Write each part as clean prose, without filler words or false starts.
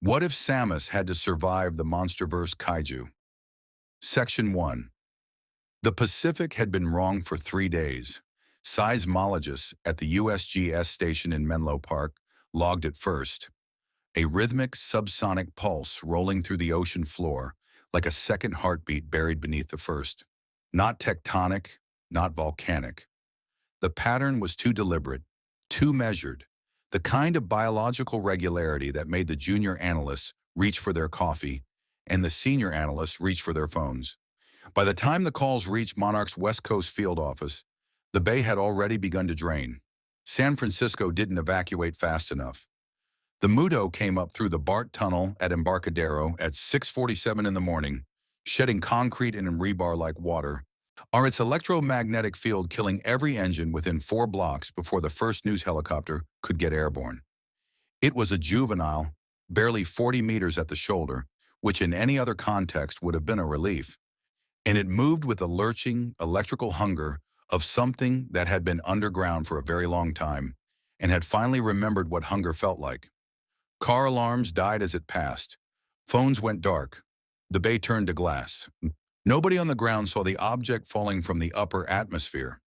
What if Samus had to survive the MonsterVerse kaiju? Section 1. The Pacific had been wrong for 3 days. Seismologists at the USGS station in Menlo Park logged it first. A rhythmic subsonic pulse rolling through the ocean floor, like a second heartbeat buried beneath the first. Not tectonic, not volcanic. The pattern was too deliberate, too measured, the kind of biological regularity that made the junior analysts reach for their coffee and the senior analysts reach for their phones. By the time the calls reached Monarch's West Coast field office, the bay had already begun to drain. San Francisco didn't evacuate fast enough. The Mudo came up through the BART tunnel at Embarcadero at 6:47 in the morning, shedding concrete and rebar like water, its electromagnetic field killing every engine within 4 blocks before the first news helicopter could get airborne. It was a juvenile, barely 40 meters at the shoulder, which in any other context would have been a relief, and it moved with the lurching, electrical hunger of something that had been underground for a very long time and had finally remembered what hunger felt like. Car alarms died as it passed. Phones went dark. The bay turned to glass. Nobody on the ground saw the object falling from the upper atmosphere.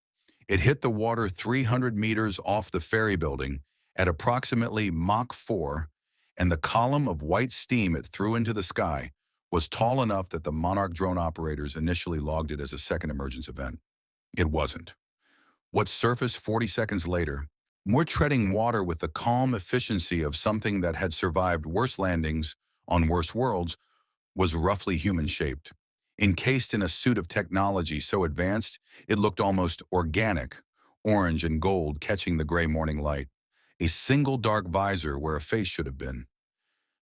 It hit the water 300 meters off the ferry building at approximately Mach 4, and the column of white steam it threw into the sky was tall enough that the Monarch drone operators initially logged it as a second emergence event. It wasn't. What surfaced 40 seconds later, more treading water with the calm efficiency of something that had survived worse landings on worse worlds, was roughly human-shaped. Encased in a suit of technology so advanced it looked almost organic, orange and gold catching the gray morning light, a single dark visor where a face should have been.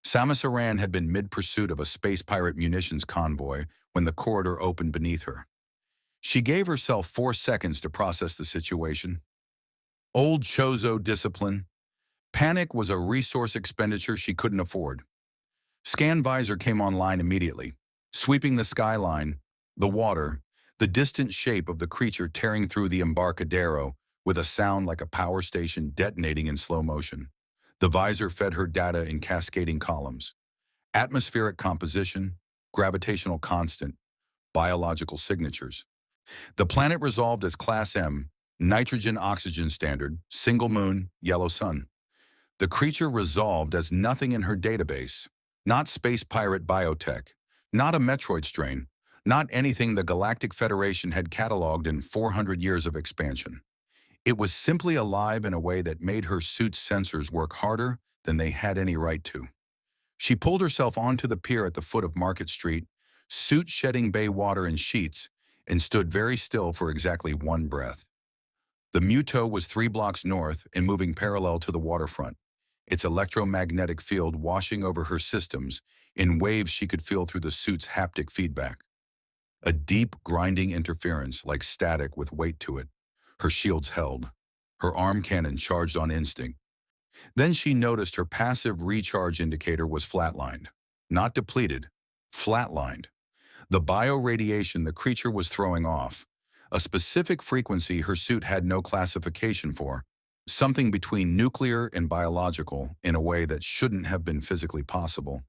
Samus Aran had been mid-pursuit of a space pirate munitions convoy when the corridor opened beneath her. She gave herself 4 seconds to process the situation. Old Chozo discipline. Panic was a resource expenditure she couldn't afford. Scan visor came online immediately, sweeping the skyline, the water, the distant shape of the creature tearing through the Embarcadero with a sound like a power station detonating in slow motion. The visor fed her data in cascading columns. Atmospheric composition, gravitational constant, biological signatures. The planet resolved as Class M, nitrogen-oxygen standard, single moon, yellow sun. The creature resolved as nothing in her database, not space pirate biotech, not a Metroid strain, not anything the Galactic Federation had cataloged in 400 years of expansion. It was simply alive in a way that made her suit's sensors work harder than they had any right to. She pulled herself onto the pier at the foot of Market Street, suit shedding bay water in sheets, and stood very still for exactly 1 breath. The Muto was 3 blocks north and moving parallel to the waterfront, its electromagnetic field washing over her systems in waves she could feel through the suit's haptic feedback. A deep, grinding interference like static with weight to it. Her shields held. Her arm cannon charged on instinct. Then she noticed her passive recharge indicator was flatlined. Not depleted, flatlined. The bioradiation the creature was throwing off, a specific frequency her suit had no classification for, something between nuclear and biological in a way that shouldn't have been physically possible,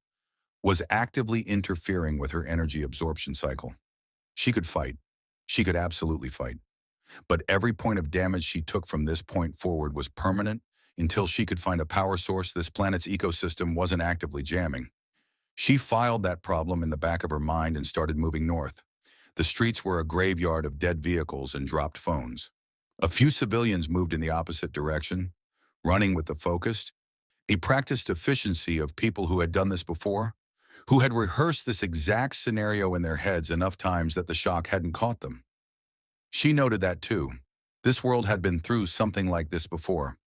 was actively interfering with her energy absorption cycle. She could fight. She could absolutely fight. But every point of damage she took from this point forward was permanent until she could find a power source this planet's ecosystem wasn't actively jamming. She filed that problem in the back of her mind and started moving north. The streets were a graveyard of dead vehicles and dropped phones. A few civilians moved in the opposite direction, running with the focused, a practiced efficiency of people who had done this before, who had rehearsed this exact scenario in their heads enough times that the shock hadn't caught them. She noted that too. This world had been through something like this before,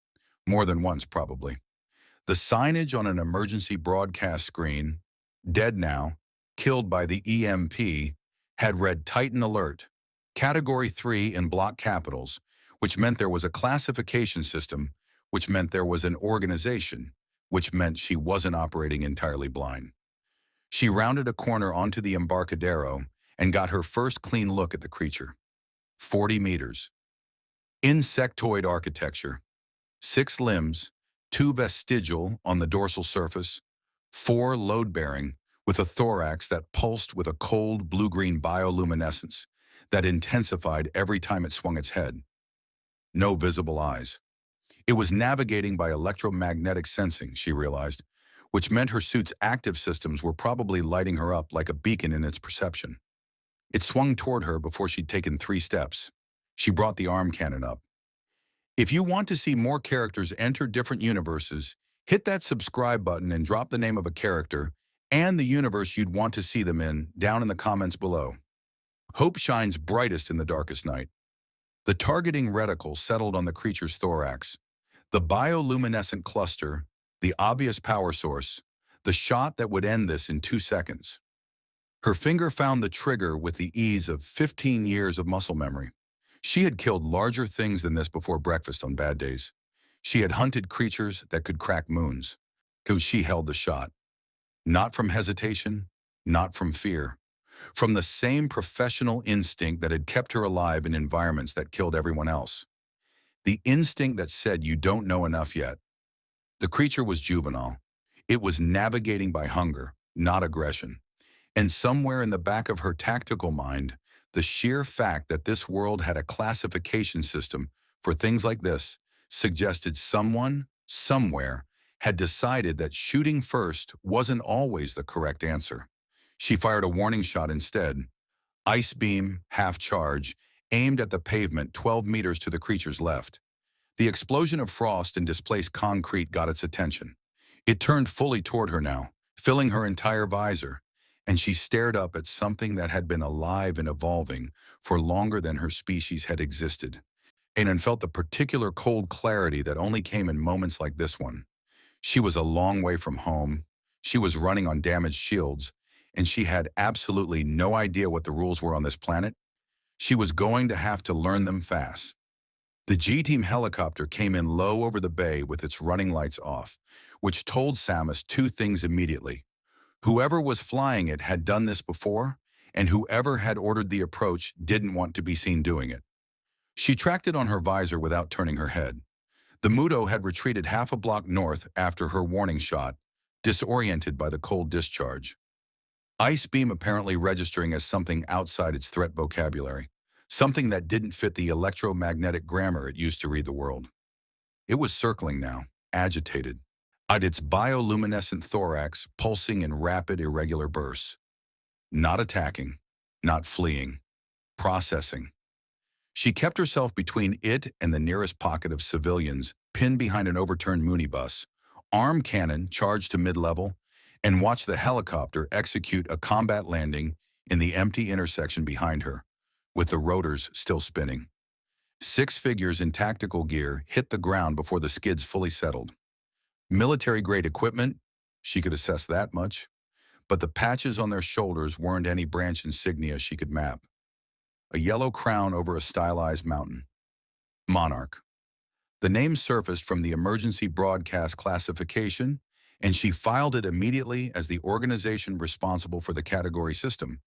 more than once probably. The signage on an emergency broadcast screen, dead now, killed by the EMP, had read Titan Alert, Category 3 in block capitals, which meant there was a classification system, which meant there was an organization, which meant she wasn't operating entirely blind. She rounded a corner onto the Embarcadero and got her first clean look at the creature. 40 meters. Insectoid architecture. 6 limbs, 2 vestigial on the dorsal surface, 4 load-bearing, with a thorax that pulsed with a cold blue-green bioluminescence that intensified every time it swung its head. No visible eyes. It was navigating by electromagnetic sensing, she realized, which meant her suit's active systems were probably lighting her up like a beacon in its perception. It swung toward her before she'd taken 3 steps. She brought the arm cannon up. If you want to see more characters enter different universes, hit that subscribe button and drop the name of a character and the universe you'd want to see them in down in the comments below. Hope shines brightest in the darkest night. The targeting reticle settled on the creature's thorax. The bioluminescent cluster, the obvious power source, the shot that would end this in 2 seconds. Her finger found the trigger with the ease of 15 years of muscle memory. She had killed larger things than this before breakfast on bad days. She had hunted creatures that could crack moons. So she held the shot. Not from hesitation, not from fear. From the same professional instinct that had kept her alive in environments that killed everyone else. The instinct that said you don't know enough yet. The creature was juvenile. It was navigating by hunger, not aggression. And somewhere in the back of her tactical mind, the sheer fact that this world had a classification system for things like this suggested someone, somewhere, had decided that shooting first wasn't always the correct answer. She fired a warning shot instead. Ice beam, half charge, aimed at the pavement 12 meters to the creature's left. The explosion of frost and displaced concrete got its attention. It turned fully toward her now, filling her entire visor, and she stared up at something that had been alive and evolving for longer than her species had existed, and felt the particular cold clarity that only came in moments like this one. She was a long way from home, she was running on damaged shields, and she had absolutely no idea what the rules were on this planet. She was going to have to learn them fast. The G-Team helicopter came in low over the bay with its running lights off, which told Samus 2 things immediately. Whoever was flying it had done this before, and whoever had ordered the approach didn't want to be seen doing it. She tracked it on her visor without turning her head. The Muto had retreated half a block north after her warning shot, disoriented by the cold discharge. Ice beam apparently registering as something outside its threat vocabulary, something that didn't fit the electromagnetic grammar it used to read the world. It was circling now, agitated, at its bioluminescent thorax pulsing in rapid, irregular bursts. Not attacking, not fleeing, processing. She kept herself between it and the nearest pocket of civilians pinned behind an overturned Moonibus, arm cannon charged to mid-level, and watched the helicopter execute a combat landing in the empty intersection behind her, with the rotors still spinning. 6 figures in tactical gear hit the ground before the skids fully settled. Military-grade equipment, she could assess that much, but the patches on their shoulders weren't any branch insignia she could map. A yellow crown over a stylized mountain. Monarch. The name surfaced from the emergency broadcast classification, and she filed it immediately as the organization responsible for the category system,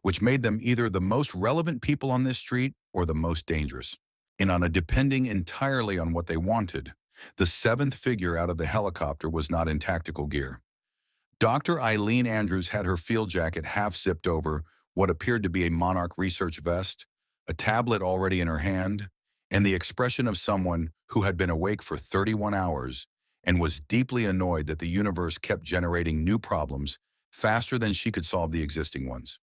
which made them either the most relevant people on this street or the most dangerous. And depending entirely on what they wanted, the 7th figure out of the helicopter was not in tactical gear. Dr. Eileen Andrews had her field jacket half zipped over what appeared to be a Monarch research vest, a tablet already in her hand, and the expression of someone who had been awake for 31 hours and was deeply annoyed that the universe kept generating new problems faster than she could solve the existing ones.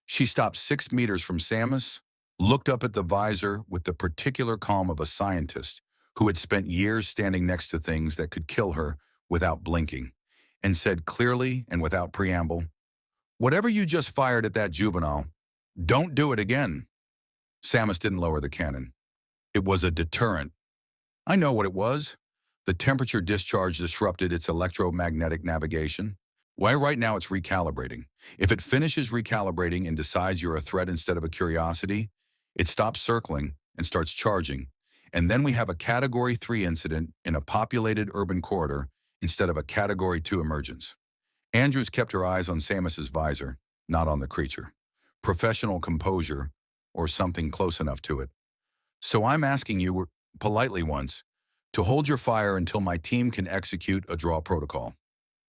She stopped 6 meters from Samus, looked up at the visor with the particular calm of a scientist who had spent years standing next to things that could kill her without blinking, and said clearly and without preamble, "Whatever you just fired at that juvenile, don't do it again." Samus didn't lower the cannon. It was a deterrent. I know what it was. The temperature discharge disrupted its electromagnetic navigation. Why, right now it's recalibrating. If it finishes recalibrating and decides you're a threat instead of a curiosity, it stops circling and starts charging. And then we have a Category 3 incident in a populated urban corridor instead of a Category 2 emergence. Andrews kept her eyes on Samus's visor, not on the creature. Professional composure, or something close enough to it. "So I'm asking you, politely once, to hold your fire until my team can execute a draw protocol."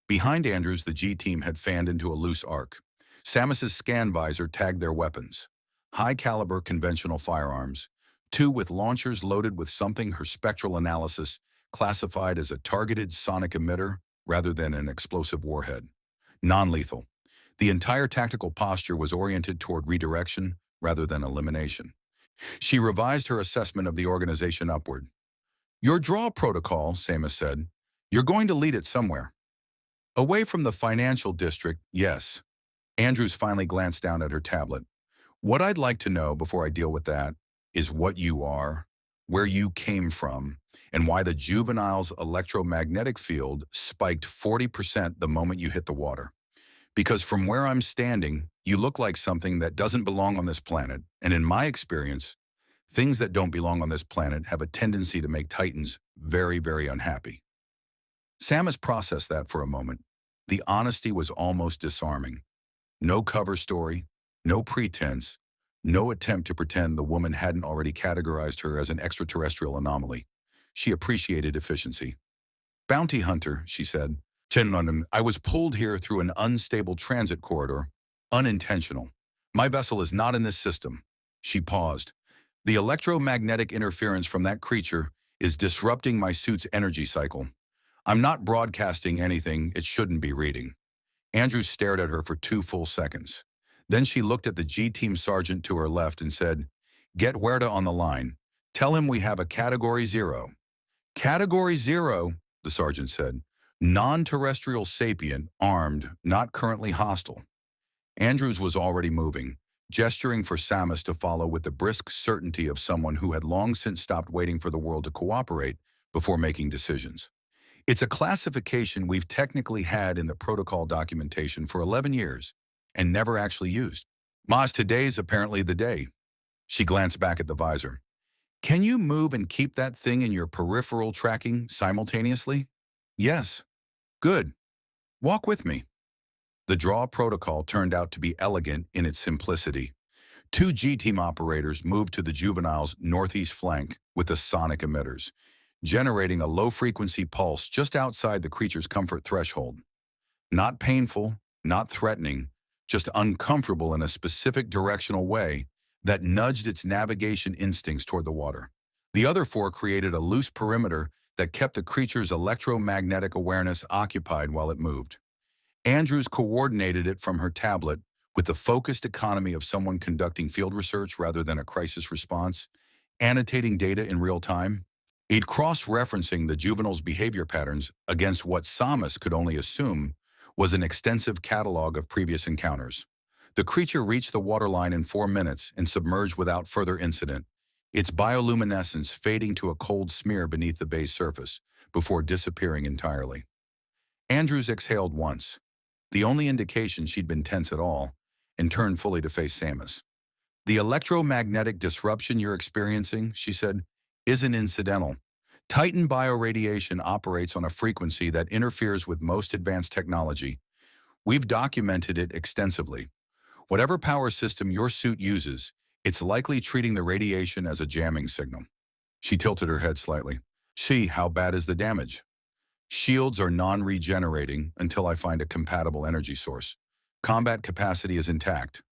Behind Andrews, the G-team had fanned into a loose arc. Samus's scan visor tagged their weapons. High-caliber conventional firearms, two with launchers loaded with something her spectral analysis classified as a targeted sonic emitter rather than an explosive warhead. Non-lethal. The entire tactical posture was oriented toward redirection rather than elimination. She revised her assessment of the organization upward. "Your draw protocol," Samus said. "You're going to lead it somewhere." "Away from the financial district, yes." Andrews finally glanced down at her tablet. "What I'd like to know before I deal with that is what you are, where you came from, and why the juvenile's electromagnetic field spiked 40% the moment you hit the water. Because from where I'm standing, you look like something that doesn't belong on this planet, and in my experience, things that don't belong on this planet have a tendency to make Titans very, very unhappy." Samus processed that for a moment. The honesty was almost disarming. No cover story, no pretense, no attempt to pretend the woman hadn't already categorized her as an extraterrestrial anomaly. She appreciated efficiency. "Bounty hunter," she said. "Chenlunum, I was pulled here through an unstable transit corridor. Unintentional. My vessel is not in this system." She paused. "The electromagnetic interference from that creature is disrupting my suit's energy cycle. I'm not broadcasting anything it shouldn't be reading." Andrews stared at her for 2 full seconds. Then she looked at the G-team sergeant to her left and said, "Get Huerta on the line. Tell him we have a Category 0. "Category 0, the sergeant said. "Non-terrestrial sapient, armed, not currently hostile." Andrews was already moving, gesturing for Samus to follow with the brisk certainty of someone who had long since stopped waiting for the world to cooperate before making decisions. "It's a classification we've technically had in the protocol documentation for 11 years and never actually used. Mas, today's apparently the day." She glanced back at the visor. "Can you move and keep that thing in your peripheral tracking simultaneously?" "Yes." "Good. Walk with me." The draw protocol turned out to be elegant in its simplicity. 2 G-team operators moved to the juvenile's northeast flank with the sonic emitters, generating a low-frequency pulse just outside the creature's comfort threshold. Not painful, not threatening, just uncomfortable in a specific directional way that nudged its navigation instincts toward the water. The other 4 created a loose perimeter that kept the creature's electromagnetic awareness occupied while it moved. Andrews coordinated it from her tablet with the focused economy of someone conducting field research rather than a crisis response, annotating data in real time. It cross-referencing the juvenile's behavior patterns against what Samus could only assume was an extensive catalog of previous encounters. The creature reached the waterline in 4 minutes and submerged without further incident, its bioluminescence fading to a cold smear beneath the bay's surface before disappearing entirely. Andrews exhaled once, the only indication she'd been tense at all, and turned fully to face Samus. "The electromagnetic disruption you're experiencing," she said, "isn't incidental. Titan bioradiation operates on a frequency that interferes with most advanced technology. We've documented it extensively. Whatever power system your suit uses, it's likely treating the radiation as a jamming signal." She tilted her head slightly. "See, how bad is the damage?" "Shields are non-regenerating until I find a compatible energy source. Combat capacity is intact."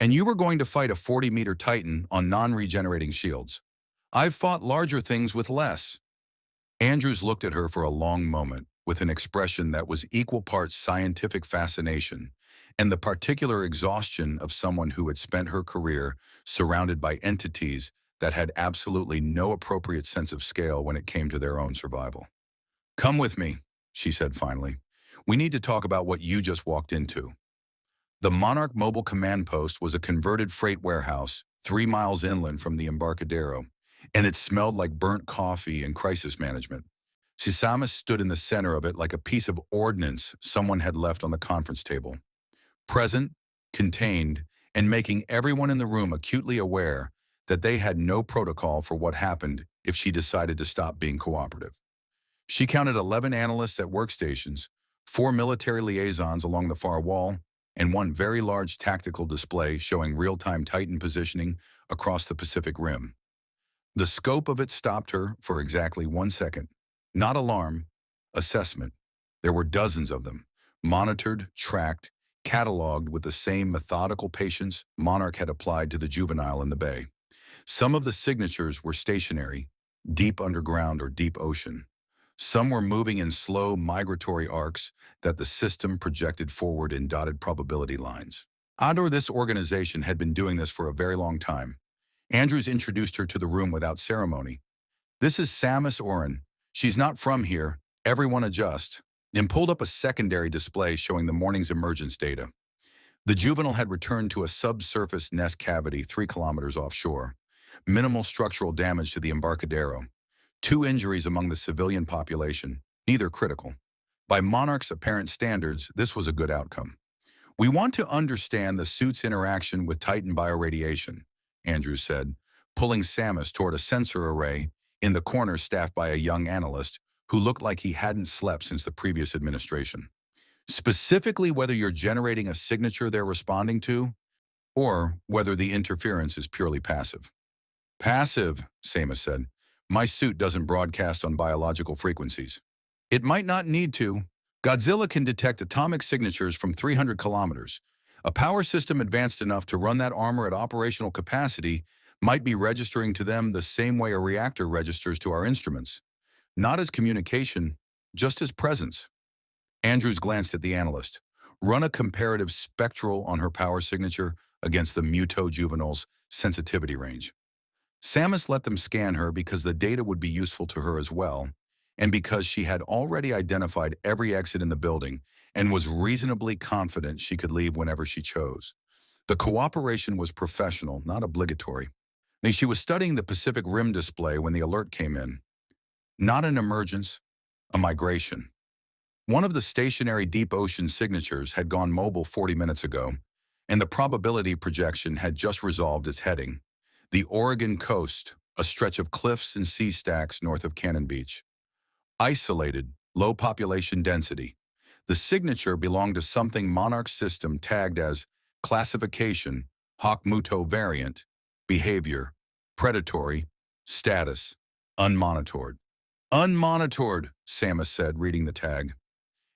"And you were going to fight a 40-meter Titan on non-regenerating shields. I've fought larger things with less." Andrews looked at her for a long moment with an expression that was equal parts scientific fascination and the particular exhaustion of someone who had spent her career surrounded by entities that had absolutely no appropriate sense of scale when it came to their own survival. "Come with me," she said finally. "We need to talk about what you just walked into." The Monarch Mobile Command Post was a converted freight warehouse 3 miles inland from the Embarcadero, and it smelled like burnt coffee and crisis management. Samus stood in the center of it like a piece of ordnance someone had left on the conference table. Present, contained, and making everyone in the room acutely aware that they had no protocol for what happened if she decided to stop being cooperative. She counted 11 analysts at workstations, 4 military liaisons along the far wall, and 1 very large tactical display showing real-time Titan positioning across the Pacific Rim. The scope of it stopped her for exactly 1 second. Not alarm, assessment. There were dozens of them, monitored, tracked, cataloged with the same methodical patience Monarch had applied to the juvenile in the bay. Some of the signatures were stationary, deep underground or deep ocean. Some were moving in slow migratory arcs that the system projected forward in dotted probability lines. Ador, this organization had been doing this for a very long time. Andrews introduced her to the room without ceremony. This is Samus Aran. She's not from here. Everyone adjust. And pulled up a secondary display showing the morning's emergence data. The juvenile had returned to a subsurface nest cavity 3 kilometers offshore. Minimal structural damage to the Embarcadero. 2 injuries among the civilian population, neither critical. By Monarch's apparent standards, this was a good outcome. We want to understand the suit's interaction with Titan bioradiation, Andrews said, pulling Samus toward a sensor array in the corner staffed by a young analyst who looked like he hadn't slept since the previous administration. Specifically whether you're generating a signature they're responding to, or whether the interference is purely passive. Passive, Samus said. My suit doesn't broadcast on biological frequencies. It might not need to. Godzilla can detect atomic signatures from 300 kilometers. A power system advanced enough to run that armor at operational capacity might be registering to them the same way a reactor registers to our instruments. Not as communication, just as presence. Andrews glanced at the analyst. Run a comparative spectral on her power signature against the Muto juvenile's sensitivity range. Samus let them scan her because the data would be useful to her as well, and because she had already identified every exit in the building and was reasonably confident she could leave whenever she chose. The cooperation was professional, not obligatory. She was studying the Pacific Rim display when the alert came in. Not an emergence, a migration. One of the stationary deep ocean signatures had gone mobile 40 minutes ago, and the probability projection had just resolved its heading. The Oregon coast, a stretch of cliffs and sea stacks north of Cannon Beach. Isolated, low population density. The signature belonged to something Monarch's system tagged as classification, Hawk-Muto variant, behavior, predatory, status, unmonitored. Unmonitored, Samus said, reading the tag.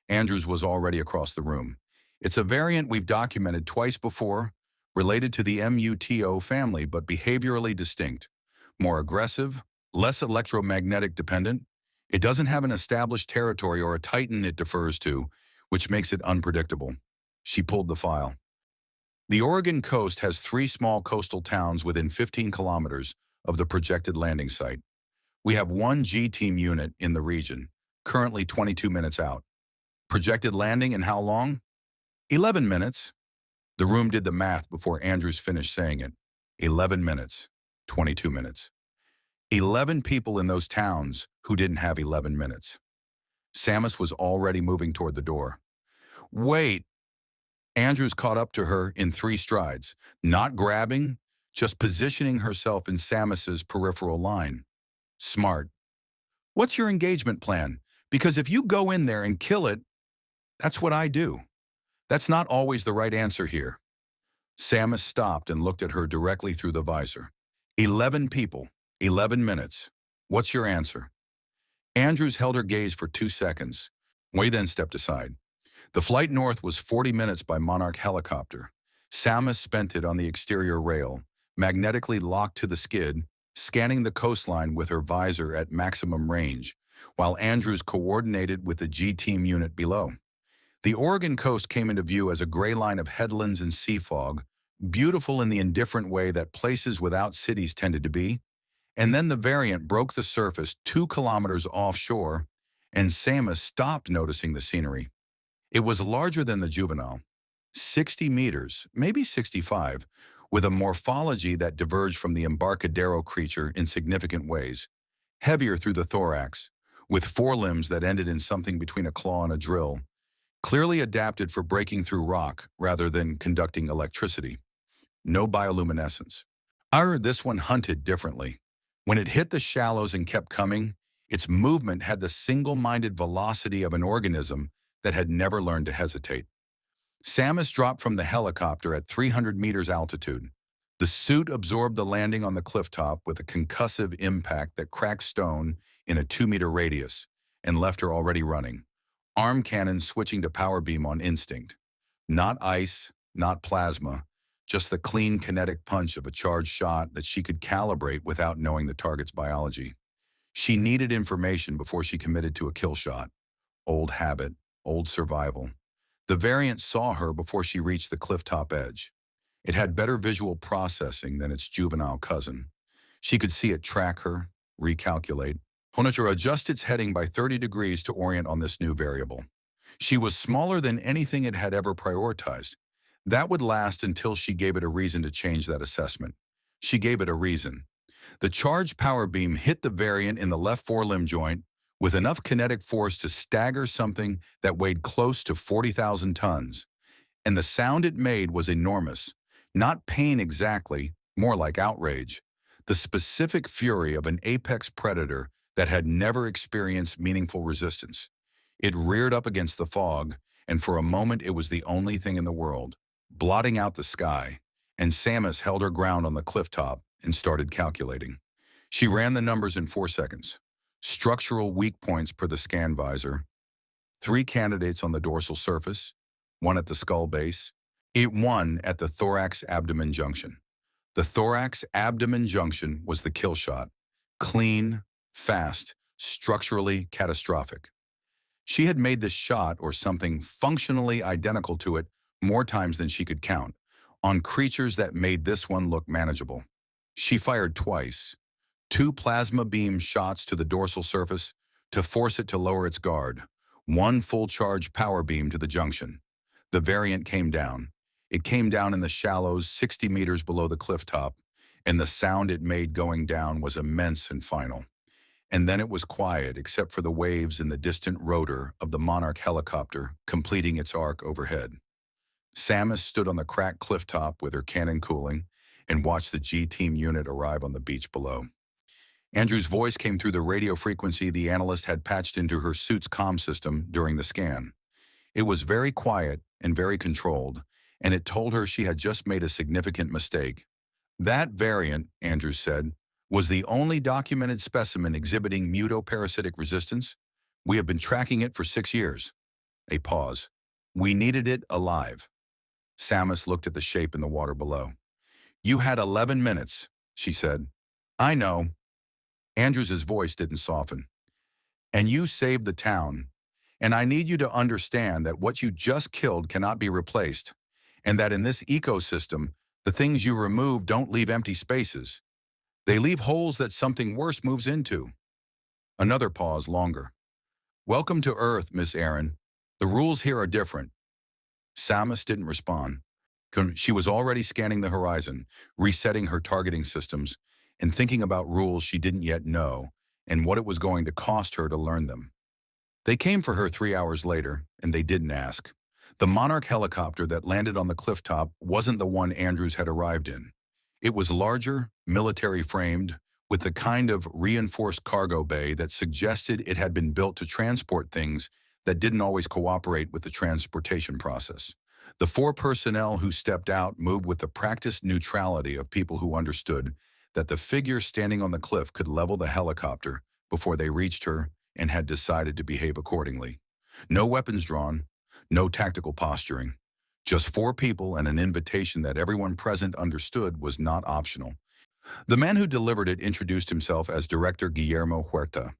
Andrews was already across the room. It's a variant we've documented twice before, related to the MUTO family but behaviorally distinct. More aggressive, less electromagnetic dependent. It doesn't have an established territory or a titan it defers to, which makes it unpredictable. She pulled the file. The Oregon coast has 3 small coastal towns within 15 kilometers of the projected landing site. We have 1 G-team unit in the region, currently 22 minutes out. Projected landing in how long? 11 minutes. The room did the math before Andrews finished saying it. 11 minutes, 22 minutes. 11 people in those towns who didn't have 11 minutes. Samus was already moving toward the door. Wait! Andrews caught up to her in 3 strides, not grabbing, just positioning herself in Samus's peripheral line. Smart. What's your engagement plan? Because if you go in there and kill it, that's what I do. That's not always the right answer here. Samus stopped and looked at her directly through the visor. 11 people, 11 minutes. What's your answer? Andrews held her gaze for 2 seconds. Way then stepped aside. The flight north was 40 minutes by Monarch helicopter. Samus spent it on the exterior rail, magnetically locked to the skid, scanning the coastline with her visor at maximum range, while Andrews coordinated with the G-team unit below. The Oregon coast came into view as a gray line of headlands and sea fog, beautiful in the indifferent way that places without cities tended to be. And then the variant broke the surface 2 kilometers offshore, and Samus stopped noticing the scenery. It was larger than the juvenile, 60 meters, maybe 65, with a morphology that diverged from the Embarcadero creature in significant ways. Heavier through the thorax, with forelimbs that ended in something between a claw and a drill. Clearly adapted for breaking through rock rather than conducting electricity. No bioluminescence. This one hunted differently. When it hit the shallows and kept coming, its movement had the single-minded velocity of an organism that had never learned to hesitate. Samus dropped from the helicopter at 300 meters altitude. The suit absorbed the landing on the clifftop with a concussive impact that cracked stone in a 2-meter radius and left her already running. arm cannon switching to power beam on instinct. Not ice, not plasma, just the clean kinetic punch of a charged shot that she could calibrate without knowing the target's biology. She needed information before she committed to a kill shot. Old habit, old survival. The variant saw her before she reached the clifftop edge. It had better visual processing than its juvenile cousin. She could see it track her, recalculate, monitor adjust its heading by 30 degrees to orient on this new variable. She was smaller than anything it had ever prioritized. That would last until she gave it a reason to change that assessment. She gave it a reason. The charged power beam hit the variant in the left forelimb joint with enough kinetic force to stagger something that weighed close to 40,000 tons. And the sound it made was enormous. Not pain exactly, more like outrage. The specific fury of an apex predator that had never experienced meaningful resistance. It reared up against the fog, and for a moment it was the only thing in the world, blotting out the sky, and Samus held her ground on the clifftop and started calculating. She ran the numbers in 4 seconds. Structural weak points per the scan visor, 3 candidates on the dorsal surface, 1 at the skull base, 1 at the thorax-abdomen junction. The thorax-abdomen junction was the kill shot. Clean, fast, structurally catastrophic. She had made this shot, or something functionally identical to it, more times than she could count, on creatures that made this one look manageable. She fired twice, 2 plasma beam shots to the dorsal surface to force it to lower its guard, 1 full-charge power beam to the junction. The variant came down. It came down in the shallows 60 meters below the clifftop, and the sound it made going down was immense and final. And then it was quiet except for the waves in the distant rotor of the Monarch helicopter completing its arc overhead. Samus stood on the cracked clifftop with her cannon cooling and watched the G-Team unit arrive on the beach below. Andrew's voice came through the radio frequency the analyst had patched into her suit's comm system during the scan. It was very quiet and very controlled, and it told her she had just made a significant mistake. That variant, Andrews said, was the only documented specimen exhibiting mutoparasitic resistance. We have been tracking it for 6 years. A pause. We needed it alive. Samus looked at the shape in the water below. You had 11 minutes, she said. I know. Andrews's voice didn't soften. And you saved the town. And I need you to understand that what you just killed cannot be replaced, and that in this ecosystem, the things you remove don't leave empty spaces. They leave holes that something worse moves into. Another pause, longer. Welcome to Earth, Miss Aran. The rules here are different. Samus didn't respond. She was already scanning the horizon, resetting her targeting systems, and thinking about rules she didn't yet know and what it was going to cost her to learn them. They came for her 3 hours later, and they didn't ask. The Monarch helicopter that landed on the clifftop wasn't the one Andrews had arrived in. It was larger, military-framed, with the kind of reinforced cargo bay that suggested it had been built to transport things that didn't always cooperate with the transportation process. The 4 personnel who stepped out moved with the practiced neutrality of people who understood that the figure standing on the cliff could level the helicopter before they reached her and had decided to behave accordingly. No weapons drawn, no tactical posturing. Just 4 people and an invitation that everyone present understood was not optional. The man who delivered it introduced himself as Director Guillermo Huerta.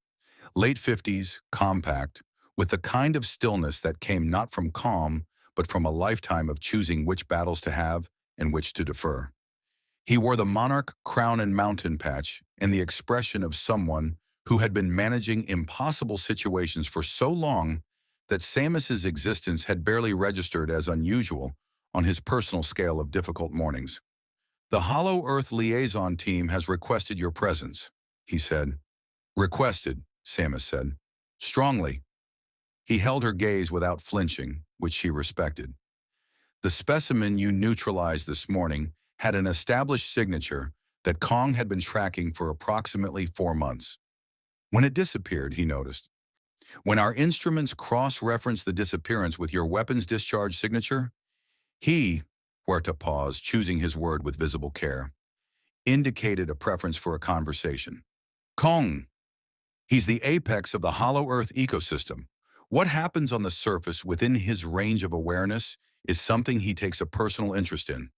Late 50s, compact, with the kind of stillness that came not from calm, but from a lifetime of choosing which battles to have and which to defer. He wore the Monarch crown and mountain patch and the expression of someone who had been managing impossible situations for so long that Samus's existence had barely registered as unusual on his personal scale of difficult mornings. The Hollow Earth liaison team has requested your presence, he said. Requested, Samus said. Strongly. He held her gaze without flinching, which she respected. The specimen you neutralized this morning had an established signature that Kong had been tracking for approximately 4 months. When it disappeared, he noticed. When our instruments cross-referenced the disappearance with your weapons discharge signature, he, Huerta paused, choosing his word with visible care, indicated a preference for a conversation. Kong. He's the apex of the Hollow Earth ecosystem. What happens on the surface within his range of awareness is something he takes a personal interest in.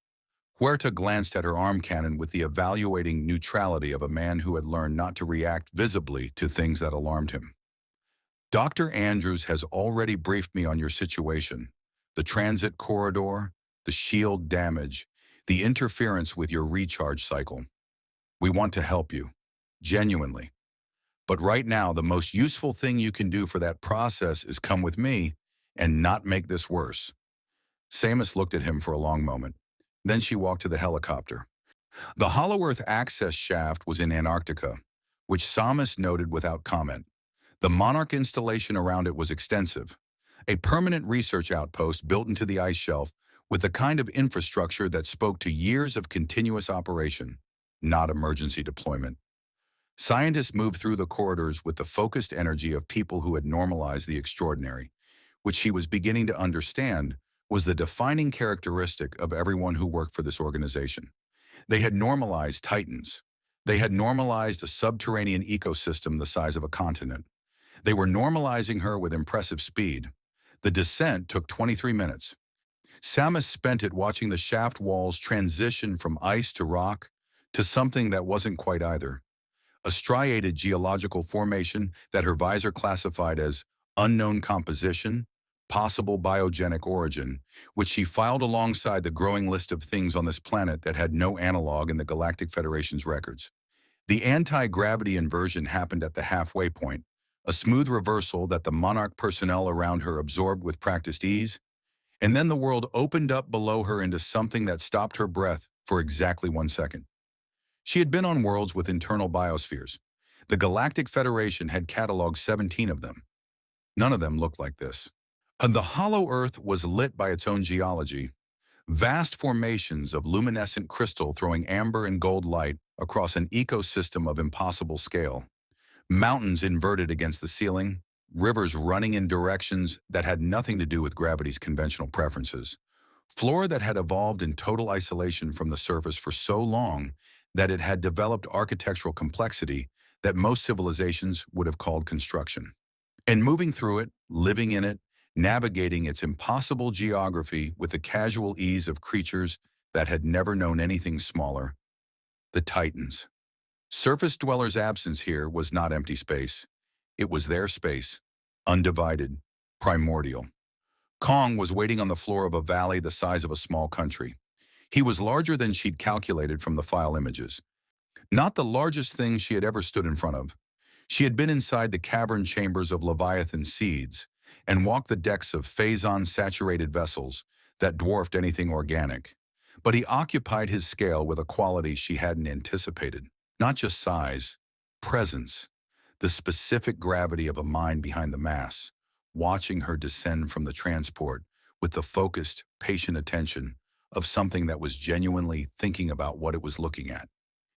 Huerta glanced at her arm cannon with the evaluating neutrality of a man who had learned not to react visibly to things that alarmed him. Dr. Andrews has already briefed me on your situation. The transit corridor, the shield damage, the interference with your recharge cycle. We want to help you. Genuinely. But right now, the most useful thing you can do for that process is come with me and not make this worse. Samus looked at him for a long moment. Then she walked to the helicopter. The Hollow Earth access shaft was in Antarctica, which Samus noted without comment. The Monarch installation around it was extensive, a permanent research outpost built into the ice shelf with the kind of infrastructure that spoke to years of continuous operation, not emergency deployment. Scientists moved through the corridors with the focused energy of people who had normalized the extraordinary, which she was beginning to understand was the defining characteristic of everyone who worked for this organization. They had normalized titans. They had normalized a subterranean ecosystem the size of a continent. They were normalizing her with impressive speed. The descent took 23 minutes. Samus spent it watching the shaft walls transition from ice to rock to something that wasn't quite either. A striated geological formation that her visor classified as unknown composition, possible biogenic origin, which she filed alongside the growing list of things on this planet that had no analog in the Galactic Federation's records. The anti-gravity inversion happened at the halfway point, a smooth reversal that the Monarch personnel around her absorbed with practiced ease, and then the world opened up below her into something that stopped her breath for exactly 1 second. She had been on worlds with internal biospheres. The Galactic Federation had cataloged 17 of them. None of them looked like this. And the hollow Earth was lit by its own geology, vast formations of luminescent crystal throwing amber and gold light across an ecosystem of impossible scale. Mountains inverted against the ceiling, rivers running in directions that had nothing to do with gravity's conventional preferences. Flora that had evolved in total isolation from the surface for so long that it had developed architectural complexity that most civilizations would have called construction. And moving through it, living in it, navigating its impossible geography with the casual ease of creatures that had never known anything smaller, the Titans. Surface dwellers' absence here was not empty space. It was their space, undivided, primordial. Kong was waiting on the floor of a valley the size of a small country. He was larger than she'd calculated from the file images. Not the largest thing she had ever stood in front of. She had been inside the cavern chambers of Leviathan seeds and walked the decks of phazon-saturated vessels that dwarfed anything organic. But he occupied his scale with a quality she hadn't anticipated. Not just size, presence, the specific gravity of a mind behind the mass, watching her descend from the transport with the focused, patient attention of something that was genuinely thinking about what it was looking at.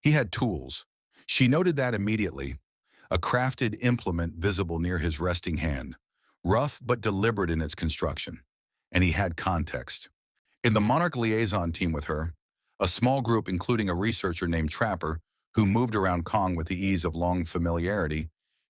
He had tools. She noted that immediately. A crafted implement visible near his resting hand, rough but deliberate in its construction. And he had context. In the Monarch liaison team with her, a small group including a researcher named Trapper, who moved around Kong with the ease of long familiarity,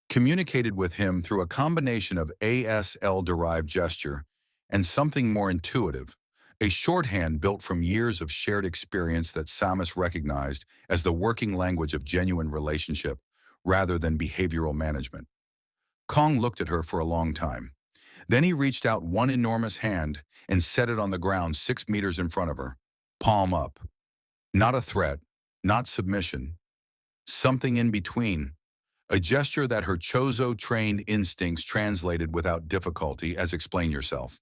communicated with him through a combination of ASL-derived gesture and something more intuitive, a shorthand built from years of shared experience that Samus recognized as the working language of genuine relationship rather than behavioral management. Kong looked at her for a long time. Then he reached out one enormous hand and set it on the ground 6 meters in front of her, palm up. Not a threat, not submission, something in between. A gesture that her Chozo-trained instincts translated without difficulty as explain yourself.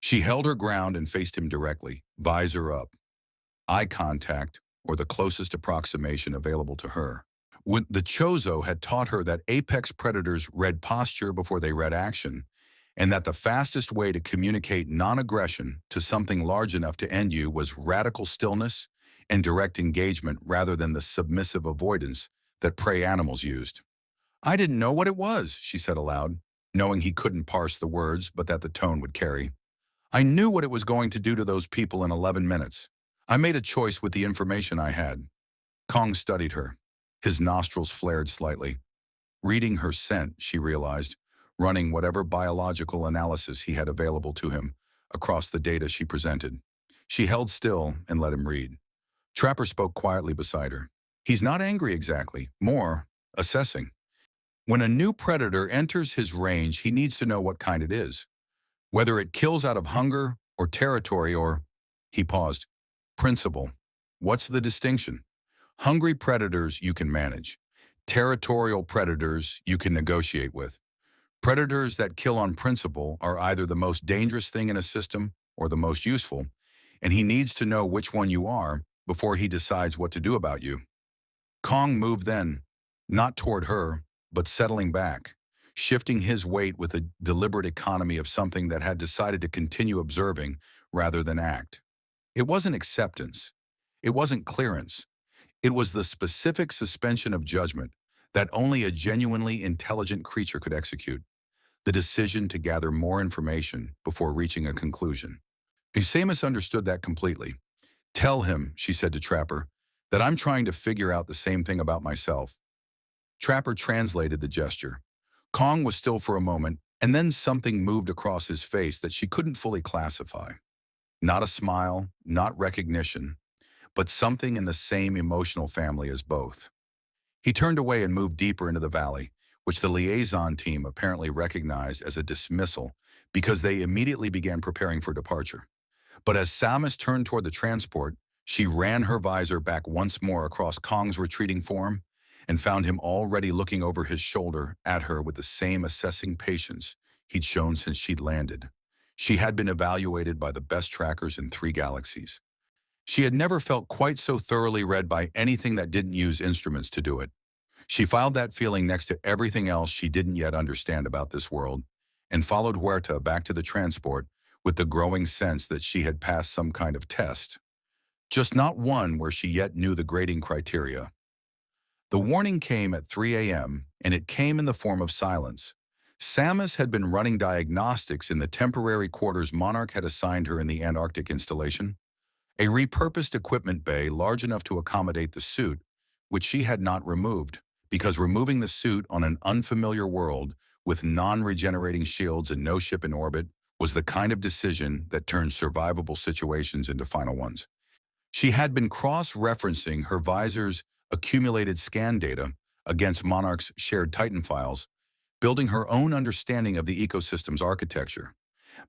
She held her ground and faced him directly, visor up. Eye contact, or the closest approximation available to her. When the Chozo had taught her that apex predators read posture before they read action, and that the fastest way to communicate non-aggression to something large enough to end you was radical stillness and direct engagement rather than the submissive avoidance that prey animals used. I didn't know what it was, she said aloud, knowing he couldn't parse the words but that the tone would carry. I knew what it was going to do to those people in 11 minutes. I made a choice with the information I had. Kong studied her. His nostrils flared slightly. Reading her scent, she realized, running whatever biological analysis he had available to him across the data she presented. She held still and let him read. Trapper spoke quietly beside her. He's not angry exactly, more assessing. When a new predator enters his range, he needs to know what kind it is. Whether it kills out of hunger or territory or, he paused, principle. What's the distinction? Hungry predators you can manage. Territorial predators you can negotiate with. Predators that kill on principle are either the most dangerous thing in a system or the most useful, and he needs to know which one you are before he decides what to do about you. Kong moved then, not toward her, but settling back, shifting his weight with a deliberate economy of something that had decided to continue observing rather than act. It wasn't acceptance. It wasn't clearance. It was the specific suspension of judgment that only a genuinely intelligent creature could execute, the decision to gather more information before reaching a conclusion. Samus understood that completely. Tell him, she said to Trapper, that I'm trying to figure out the same thing about myself. Trapper translated the gesture. Kong was still for a moment, and then something moved across his face that she couldn't fully classify. Not a smile, not recognition, but something in the same emotional family as both. He turned away and moved deeper into the valley, which the liaison team apparently recognized as a dismissal because they immediately began preparing for departure. But as Samus turned toward the transport, she ran her visor back once more across Kong's retreating form and found him already looking over his shoulder at her with the same assessing patience he'd shown since she'd landed. She had been evaluated by the best trackers in 3 galaxies. She had never felt quite so thoroughly read by anything that didn't use instruments to do it. She filed that feeling next to everything else she didn't yet understand about this world and followed Huerta back to the transport with the growing sense that she had passed some kind of test. Just not one where she yet knew the grading criteria. The warning came at 3 a.m., and it came in the form of silence. Samus had been running diagnostics in the temporary quarters Monarch had assigned her in the Antarctic installation, a repurposed equipment bay large enough to accommodate the suit, which she had not removed, because removing the suit on an unfamiliar world with non-regenerating shields and no ship in orbit was the kind of decision that turned survivable situations into final ones. She had been cross-referencing her visor's accumulated scan data against Monarch's shared Titan files, building her own understanding of the ecosystem's architecture,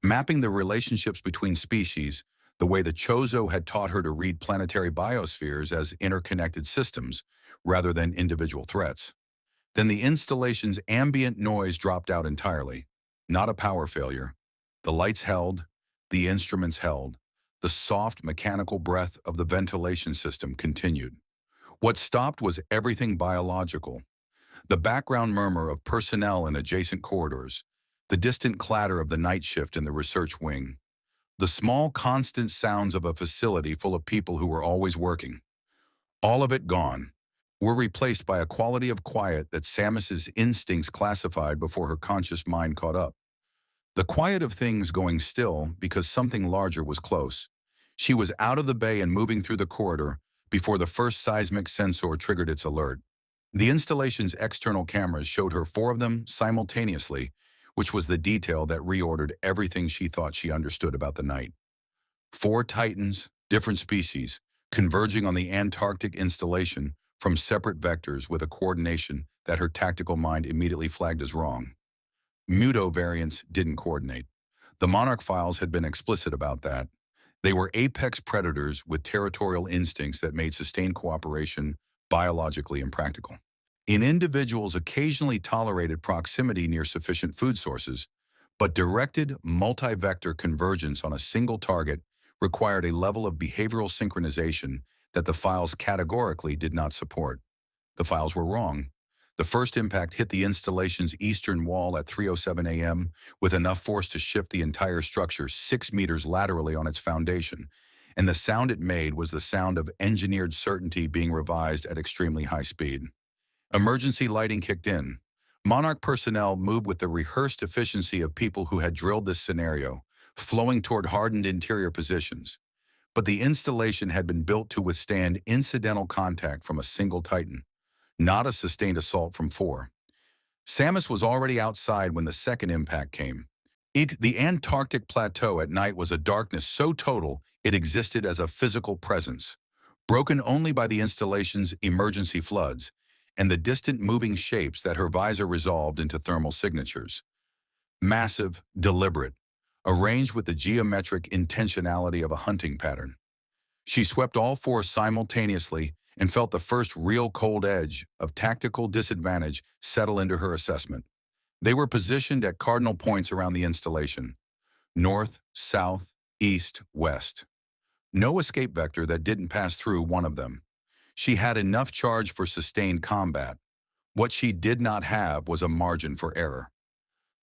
mapping the relationships between species the way the Chozo had taught her to read planetary biospheres as interconnected systems rather than individual threats. Then the installation's ambient noise dropped out entirely. Not a power failure. The lights held, the instruments held. The soft mechanical breath of the ventilation system continued. What stopped was everything biological. The background murmur of personnel in adjacent corridors, the distant clatter of the night shift in the research wing, the small constant sounds of a facility full of people who were always working. All of it gone, were replaced by a quality of quiet that Samus's instincts classified before her conscious mind caught up. The quiet of things going still because something larger was close. She was out of the bay and moving through the corridor before the first seismic sensor triggered its alert. The installation's external cameras showed her 4 of them simultaneously, which was the detail that reordered everything she thought she understood about the night. 4 Titans, different species, converging on the Antarctic installation from separate vectors with a coordination that her tactical mind immediately flagged as wrong. Muto variants didn't coordinate. The Monarch files had been explicit about that. They were apex predators with territorial instincts that made sustained cooperation biologically impractical. Individuals occasionally tolerated proximity near sufficient food sources, but directed multi-vector convergence on a single target required a level of behavioral synchronization that the files categorically did not support. The files were wrong. The first impact hit the installation's eastern wall at 3:07 a.m. with enough force to shift the entire structure 6 meters laterally on its foundation, and the sound it made was the sound of engineered certainty being revised at extremely high speed. Emergency lighting kicked in. Monarch personnel moved with the rehearsed efficiency of people who had drilled this scenario, flowing toward hardened interior positions. But the installation had been built to withstand incidental contact from a single Titan, not a sustained assault from 4. Samus was already outside when the second impact came. The Antarctic plateau at night was a darkness so total it existed as a physical presence, broken only by the installation's emergency floods and the distant moving shapes that her visor resolved into thermal signatures. Massive, deliberate, arranged with the geometric intentionality of a hunting pattern. She swept all four simultaneously and felt the first real cold edge of tactical disadvantage settle into her assessment. They were positioned at cardinal points around the installation: north, south, east, west. No escape vector that didn't pass through one of them. She had enough charge for sustained combat. What she did not have was a margin for error.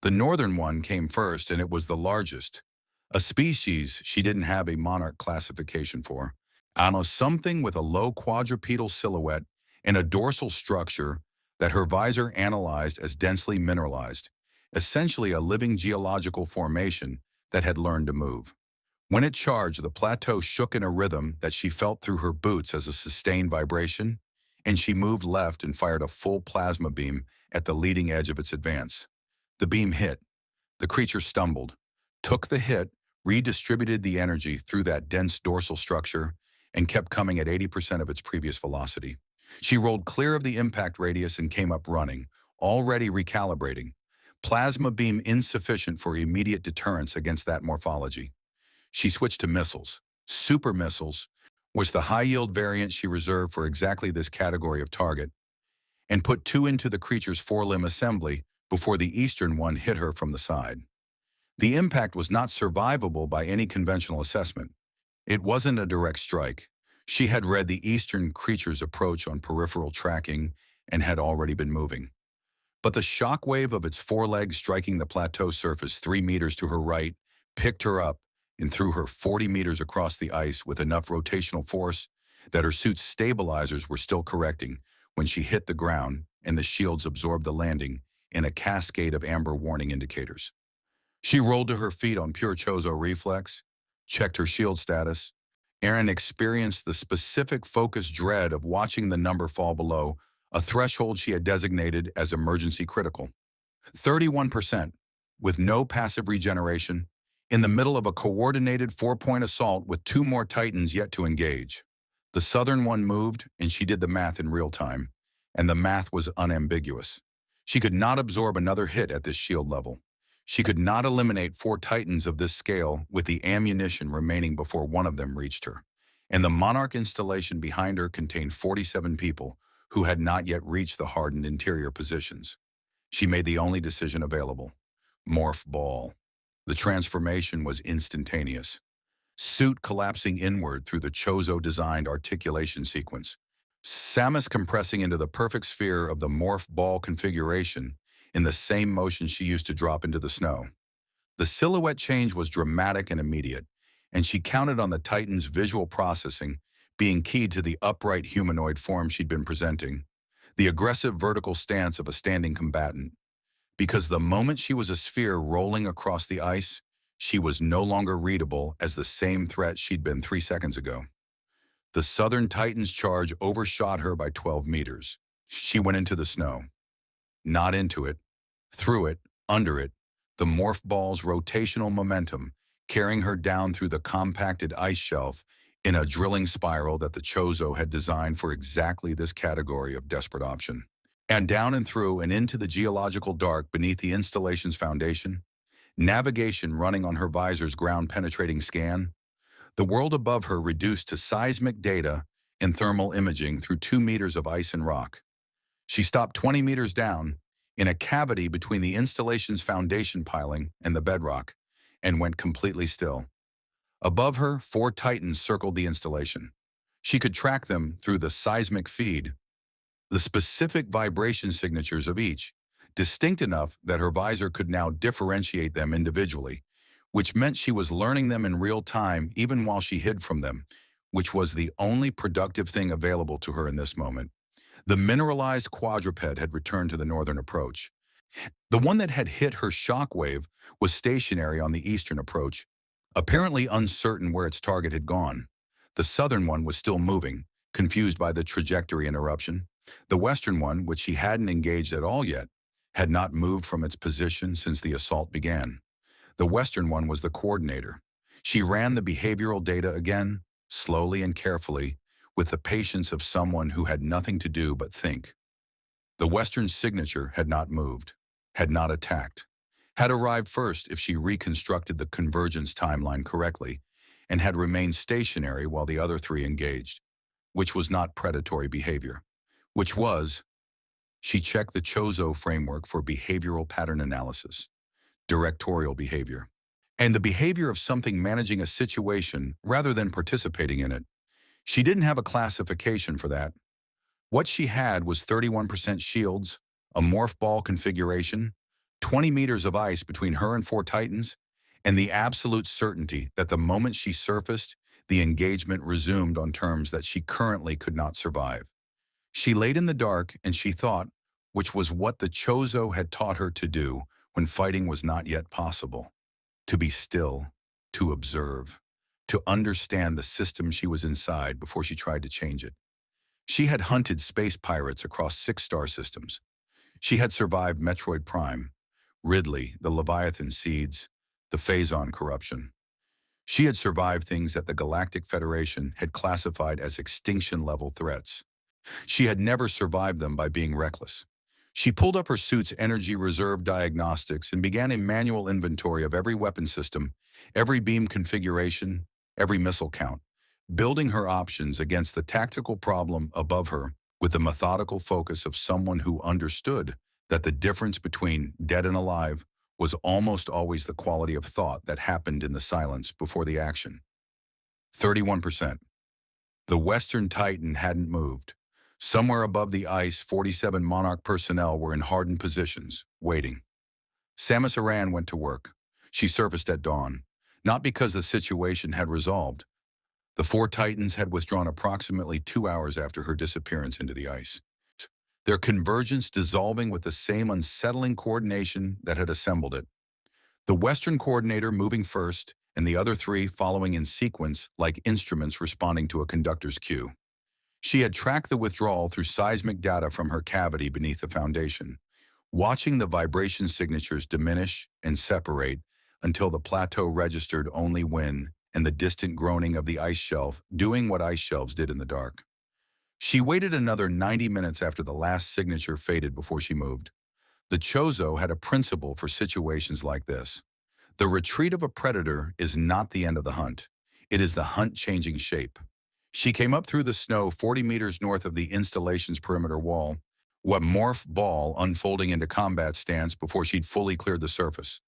The northern one came first, and it was the largest. A species she didn't have a monarch classification for. Something with a low quadrupedal silhouette and a dorsal structure that her visor analyzed as densely mineralized, essentially a living geological formation that had learned to move. When it charged, the plateau shook in a rhythm that she felt through her boots as a sustained vibration, and she moved left and fired a full plasma beam at the leading edge of its advance. The beam hit. The creature stumbled, took the hit, redistributed the energy through that dense dorsal structure, and kept coming at 80% of its previous velocity. She rolled clear of the impact radius and came up running, already recalibrating. Plasma beam insufficient for immediate deterrence against that morphology. She switched to missiles. Super missiles was the high-yield variant she reserved for exactly this category of target, and put two into the creature's four-limb assembly before the eastern one hit her from the side. The impact was not survivable by any conventional assessment. It wasn't a direct strike. She had read the eastern creature's approach on peripheral tracking and had already been moving. But the shock wave of its forelegs striking the plateau surface 3 meters to her right picked her up and threw her 40 meters across the ice with enough rotational force that her suit's stabilizers were still correcting when she hit the ground, and the shields absorbed the landing in a cascade of amber warning indicators. She rolled to her feet on pure Chozo reflex, checked her shield status. Aran experienced the specific focused dread of watching the number fall below a threshold she had designated as emergency critical. 31%, with no passive regeneration, in the middle of a coordinated 4-point assault with 2 more Titans yet to engage. The southern one moved, and she did the math in real time, and the math was unambiguous. She could not absorb another hit at this shield level. She could not eliminate 4 Titans of this scale with the ammunition remaining before one of them reached her. And the Monarch installation behind her contained 47 people who had not yet reached the hardened interior positions. She made the only decision available: morph ball. The transformation was instantaneous. Suit collapsing inward through the Chozo-designed articulation sequence. Samus compressing into the perfect sphere of the morph ball configuration in the same motion she used to drop into the snow. The silhouette change was dramatic and immediate, and she counted on the Titan's visual processing being keyed to the upright humanoid form she'd been presenting, the aggressive vertical stance of a standing combatant. Because the moment she was a sphere rolling across the ice, she was no longer readable as the same threat she'd been 3 seconds ago. The Southern Titan's charge overshot her by 12 meters. She went into the snow. Not into it, through it, under it, the morph ball's rotational momentum carrying her down through the compacted ice shelf in a drilling spiral that the Chozo had designed for exactly this category of desperate option. And down and through and into the geological dark beneath the installation's foundation, navigation running on her visor's ground-penetrating scan, the world above her reduced to seismic data and thermal imaging through 2 meters of ice and rock. She stopped 20 meters down, in a cavity between the installation's foundation piling and the bedrock, and went completely still. Above her, 4 Titans circled the installation. She could track them through the seismic feed, the specific vibration signatures of each, distinct enough that her visor could now differentiate them individually, which meant she was learning them in real time even while she hid from them, which was the only productive thing available to her in this moment. The mineralized quadruped had returned to the northern approach. The one that had hit her shockwave was stationary on the eastern approach, apparently uncertain where its target had gone. The southern one was still moving, confused by the trajectory interruption. The western one, which she hadn't engaged at all yet, had not moved from its position since the assault began. The Western one was the coordinator. She ran the behavioral data again, slowly and carefully, with the patience of someone who had nothing to do but think. The Western signature had not moved, had not attacked, had arrived first if she reconstructed the convergence timeline correctly, and had remained stationary while the other three engaged, which was not predatory behavior, which was, she checked the Chozo framework for behavioral pattern analysis, directorial behavior, and the behavior of something managing a situation rather than participating in it. She didn't have a classification for that. What she had was 31% shields, a morph ball configuration, 20 meters of ice between her and four titans, and the absolute certainty that the moment she surfaced, the engagement resumed on terms that she currently could not survive. She laid in the dark and she thought, which was what the Chozo had taught her to do when fighting was not yet possible. To be still, to observe, to understand the system she was inside before she tried to change it. She had hunted space pirates across 6 star systems. She had survived Metroid Prime, Ridley, the Leviathan seeds, the Phazon corruption. She had survived things that the Galactic Federation had classified as extinction-level threats. She had never survived them by being reckless. She pulled up her suit's energy reserve diagnostics and began a manual inventory of every weapon system, every beam configuration, every missile count, building her options against the tactical problem above her with the methodical focus of someone who understood that the difference between dead and alive was almost always the quality of thought that happened in the silence before the action. 31%. The Western Titan hadn't moved. Somewhere above the ice, 47 Monarch personnel were in hardened positions, waiting. Samus Aran went to work. She surfaced at dawn, not because the situation had resolved. The 4 Titans had withdrawn approximately 2 hours after her disappearance into the ice, their convergence dissolving with the same unsettling coordination that had assembled it. The Western coordinator moving first, and the other 3 following in sequence like instruments responding to a conductor's cue. She had tracked the withdrawal through seismic data from her cavity beneath the foundation, watching the vibration signatures diminish and separate until the plateau registered only when, and the distant groaning of the ice shelf doing what ice shelves did in the dark. She waited another 90 minutes after the last signature faded before she moved. The Chozo had a principle for situations like this. The retreat of a predator is not the end of the hunt. It is the hunt changing shape. She came up through the snow 40 meters north of the installation's perimeter wall, what morph ball unfolding into combat stance before she'd fully cleared the surface.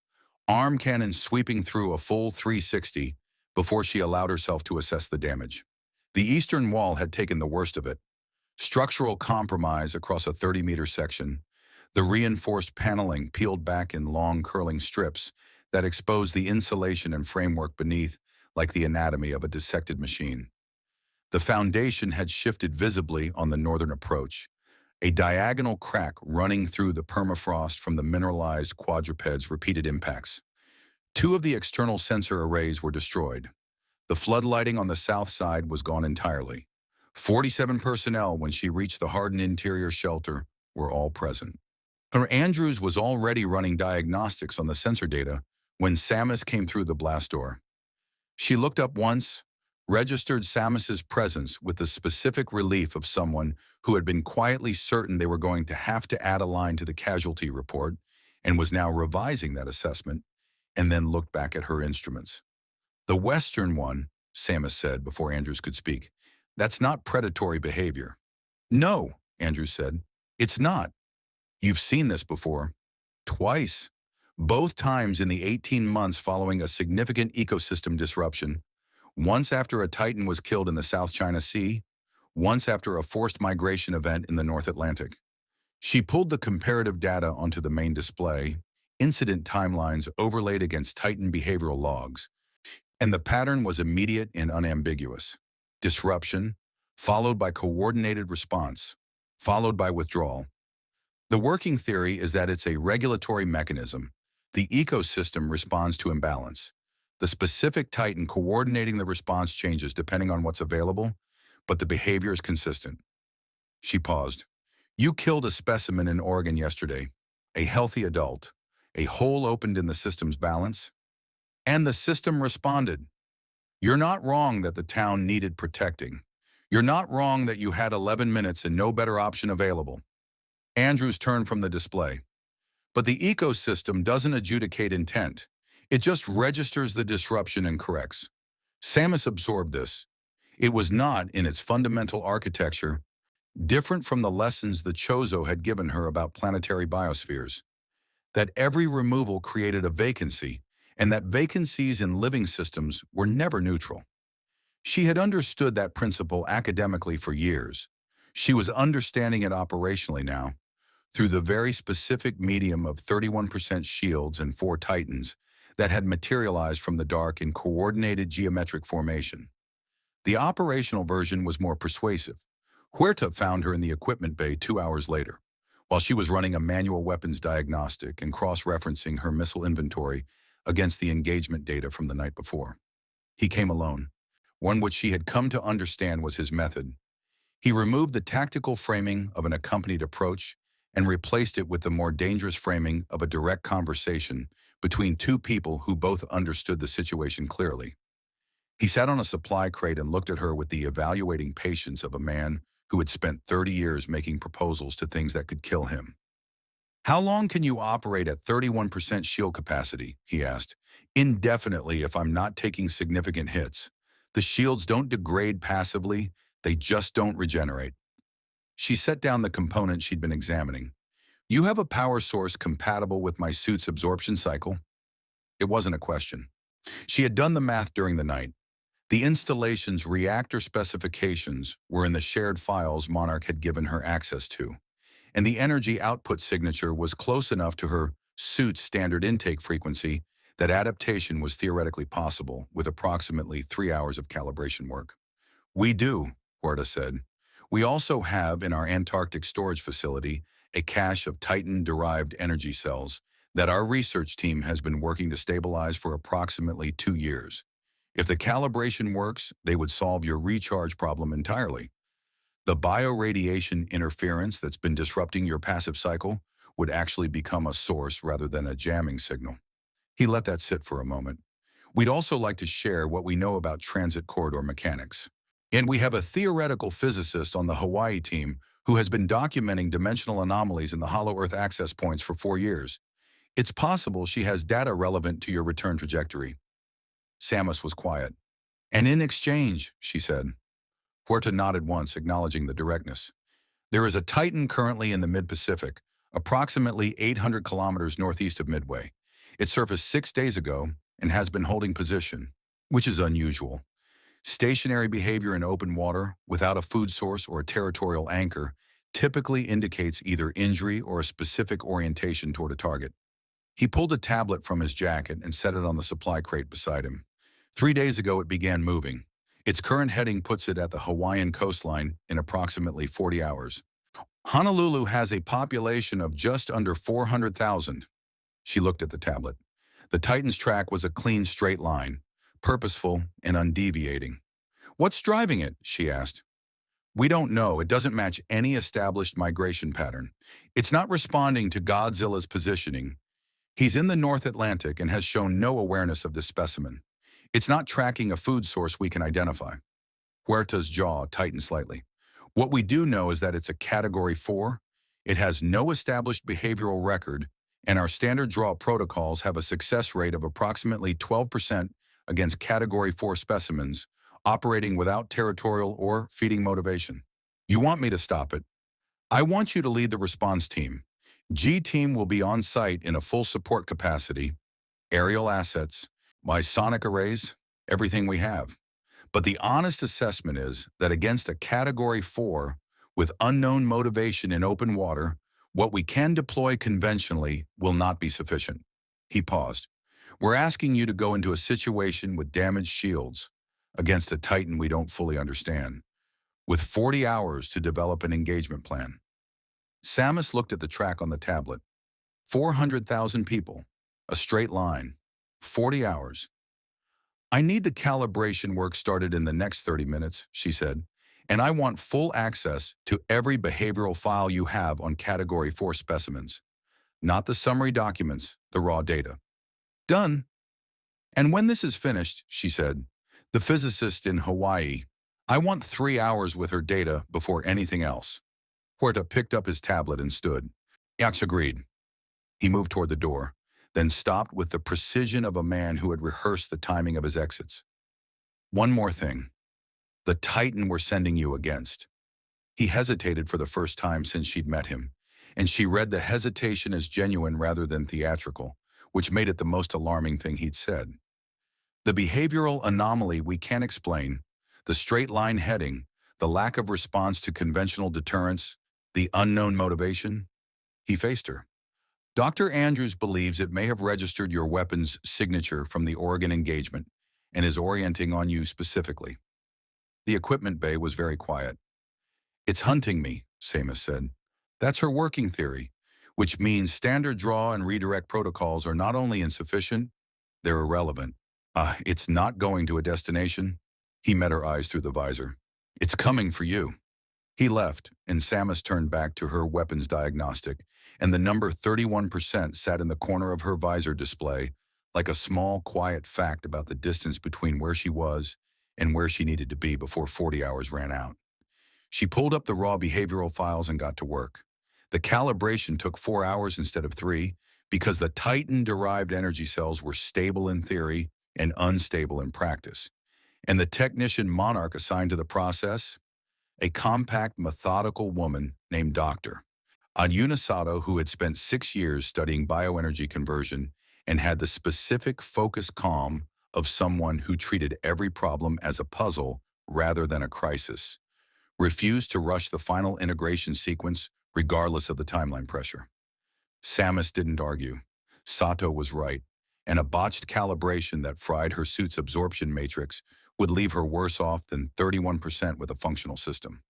Arm cannon sweeping through a full 360 before she allowed herself to assess the damage. The eastern wall had taken the worst of it. Structural compromise across a 30-meter section, the reinforced paneling peeled back in long curling strips that exposed the insulation and framework beneath like the anatomy of a dissected machine. The foundation had shifted visibly on the northern approach, a diagonal crack running through the permafrost from the mineralized quadruped's repeated impacts. 2 of the external sensor arrays were destroyed. The floodlighting on the south side was gone entirely. 47 personnel, when she reached the hardened interior shelter, were all present. Her Andrews was already running diagnostics on the sensor data when Samus came through the blast door. She looked up once, registered Samus's presence with the specific relief of someone who had been quietly certain they were going to have to add a line to the casualty report and was now revising that assessment, and then looked back at her instruments. The Western one, Samus said before Andrews could speak, that's not predatory behavior. No, Andrews said, it's not. You've seen this before. Twice. Both times in the 18 months following a significant ecosystem disruption. Once after a Titan was killed in the South China Sea, once after a forced migration event in the North Atlantic. She pulled the comparative data onto the main display, incident timelines overlaid against Titan behavioral logs, and the pattern was immediate and unambiguous. Disruption, followed by coordinated response, followed by withdrawal. The working theory is that it's a regulatory mechanism. The ecosystem responds to imbalance. The specific Titan coordinating the response changes depending on what's available, but the behavior is consistent. She paused. You killed a specimen in Oregon yesterday. a healthy adult. A hole opened in the system's balance, and the system responded. You're not wrong that the town needed protecting. You're not wrong that you had 11 minutes and no better option available. Andrews turned from the display. But the ecosystem doesn't adjudicate intent. It just registers the disruption and corrects. Samus absorbed this. It was not, in its fundamental architecture, different from the lessons the Chozo had given her about planetary biospheres. That every removal created a vacancy, and that vacancies in living systems were never neutral. She had understood that principle academically for years. She was understanding it operationally now, through the very specific medium of 31% shields and 4 titans that had materialized from the dark in coordinated geometric formation. The operational version was more persuasive. Huerta found her in the equipment bay 2 hours later, while she was running a manual weapons diagnostic and cross-referencing her missile inventory against the engagement data from the night before. He came alone. One which she had come to understand was his method. He removed the tactical framing of an accompanied approach and replaced it with the more dangerous framing of a direct conversation between two people who both understood the situation clearly. He sat on a supply crate and looked at her with the evaluating patience of a man who had spent 30 years making proposals to things that could kill him. How long can you operate at 31% shield capacity? He asked. Indefinitely if I'm not taking significant hits. The shields don't degrade passively, they just don't regenerate. She set down the component she'd been examining. You have a power source compatible with my suit's absorption cycle? It wasn't a question. She had done the math during the night. The installation's reactor specifications were in the shared files Monarch had given her access to, and the energy output signature was close enough to her suit's standard intake frequency that adaptation was theoretically possible with approximately 3 hours of calibration work. We do, Huerta said. We also have in our Antarctic storage facility a cache of Titan-derived energy cells that our research team has been working to stabilize for approximately 2 years. If the calibration works, they would solve your recharge problem entirely. The bioradiation interference that's been disrupting your passive cycle would actually become a source rather than a jamming signal. He let that sit for a moment. We'd also like to share what we know about transit corridor mechanics. And we have a theoretical physicist on the Hawaii team who has been documenting dimensional anomalies in the hollow Earth access points for 4 years. It's possible she has data relevant to your return trajectory. Samus was quiet. And in exchange, she said. Huerta nodded once, acknowledging the directness. There is a Titan currently in the mid-Pacific, approximately 800 kilometers northeast of Midway. It surfaced 6 days ago and has been holding position, which is unusual. Stationary behavior in open water, without a food source or a territorial anchor, typically indicates either injury or a specific orientation toward a target. He pulled a tablet from his jacket and set it on the supply crate beside him. 3 days ago it began moving. Its current heading puts it at the Hawaiian coastline in approximately 40 hours. Honolulu has a population of just under 400,000. She looked at the tablet. The Titan's track was a clean straight line, purposeful and undeviating. What's driving it? She asked. We don't know. It doesn't match any established migration pattern. It's not responding to Godzilla's positioning. He's in the North Atlantic and has shown no awareness of this specimen. It's not tracking a food source we can identify. Huerta's jaw tightened slightly. What we do know is that it's a Category 4. It has no established behavioral record, and our standard draw protocols have a success rate of approximately 12% against Category 4 specimens, operating without territorial or feeding motivation. You want me to stop it? I want you to lead the response team. G-Team will be on site in a full support capacity, aerial assets, my sonic arrays, everything we have. But the honest assessment is that against a Category 4 with unknown motivation in open water, what we can deploy conventionally will not be sufficient. He paused. We're asking you to go into a situation with damaged shields against a Titan we don't fully understand, with 40 hours to develop an engagement plan. Samus looked at the track on the tablet. 400,000 people, a straight line, 40 hours. I need the calibration work started in the next 30 minutes, she said, and I want full access to every behavioral file you have on Category 4 specimens. not the summary documents, the raw data. Done. And when this is finished, she said, the physicist in Hawaii, I want 3 hours with her data before anything else. Huerta picked up his tablet and stood. Yax agreed. He moved toward the door, then stopped with the precision of a man who had rehearsed the timing of his exits. One more thing. The Titan we're sending you against. He hesitated for the first time since she'd met him, and she read the hesitation as genuine rather than theatrical, which made it the most alarming thing he'd said. The behavioral anomaly we can't explain, the straight-line heading, the lack of response to conventional deterrence, the unknown motivation. He faced her. Dr. Andrews believes it may have registered your weapon's signature from the Oregon engagement and is orienting on you specifically. The equipment bay was very quiet. It's hunting me, Samus said. That's her working theory, which means standard draw and redirect protocols are not only insufficient, they're irrelevant. It's not going to a destination. He met her eyes through the visor. It's coming for you. He left, and Samus turned back to her weapons diagnostic, and the number 31% sat in the corner of her visor display like a small, quiet fact about the distance between where she was and where she needed to be before 40 hours ran out. She pulled up the raw behavioral files and got to work. The calibration took 4 hours instead of 3 because the Titan-derived energy cells were stable in theory and unstable in practice. And the technician Monarch assigned to the process? A compact, methodical woman named Dr. Sato, who had spent 6 years studying bioenergy conversion and had the specific focused calm of someone who treated every problem as a puzzle rather than a crisis, refused to rush the final integration sequence regardless of the timeline pressure. Samus didn't argue. Sato was right, and a botched calibration that fried her suit's absorption matrix would leave her worse off than 31% with a functional system.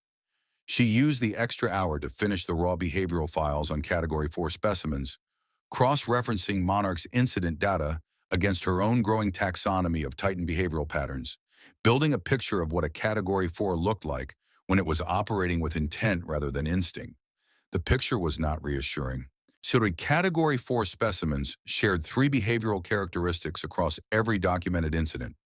She used the extra hour to finish the raw behavioral files on Category 4 specimens, cross-referencing Monarch's incident data against her own growing taxonomy of Titan behavioral patterns, building a picture of what a Category 4 looked like when it was operating with intent rather than instinct. The picture was not reassuring. So the Category 4 specimens shared 3 behavioral characteristics across every documented incident.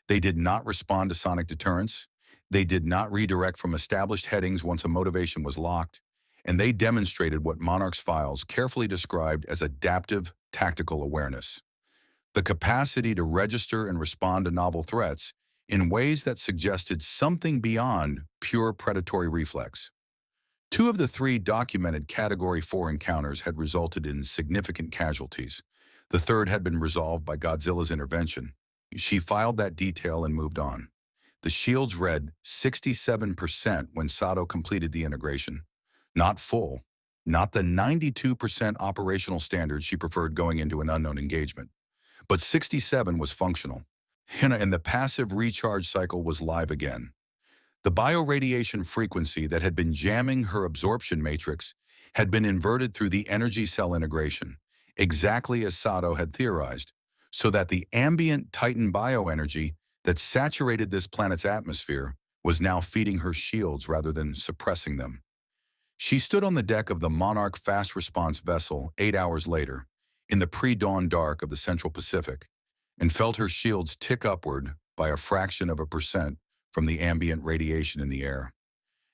They did not respond to sonic deterrence, they did not redirect from established headings once a motivation was locked, and they demonstrated what Monarch's files carefully described as adaptive tactical awareness. The capacity to register and respond to novel threats in ways that suggested something beyond pure predatory reflex. 2 of the 3 documented Category 4 encounters had resulted in significant casualties. The third had been resolved by Godzilla's intervention. She filed that detail and moved on. The shields read 67% when Sato completed the integration. Not full, not the 92% operational standard she preferred going into an unknown engagement. But 67 was functional, and the passive recharge cycle was live again. The bioradiation frequency that had been jamming her absorption matrix had been inverted through the energy cell integration, exactly as Sato had theorized, so that the ambient Titan bioenergy that saturated this planet's atmosphere was now feeding her shields rather than suppressing them. She stood on the deck of the Monarch fast response vessel 8 hours later, in the pre-dawn dark of the Central Pacific, and felt her shields tick upward by a fraction of a percent from the ambient radiation in the air,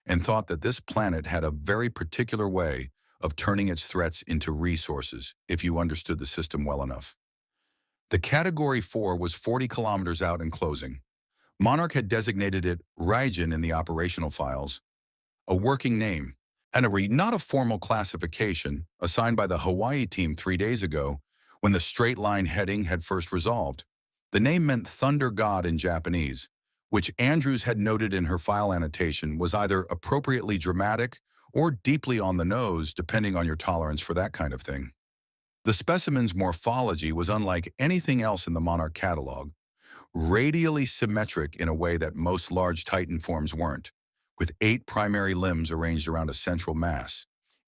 and thought that this planet had a very particular way of turning its threats into resources if you understood the system well enough. The Category 4 was 40 kilometers out and closing. Monarch had designated it Raijin in the operational files, a working name, and not a formal classification assigned by the Hawaii team 3 days ago when the straight-line heading had first resolved. The name meant Thunder God in Japanese, which Andrews had noted in her file annotation was either appropriately dramatic or deeply on the nose, depending on your tolerance for that kind of thing. The specimen's morphology was unlike anything else in the Monarch catalog, radially symmetric in a way that most large Titan forms weren't, with 8 primary limbs arranged around a central mass,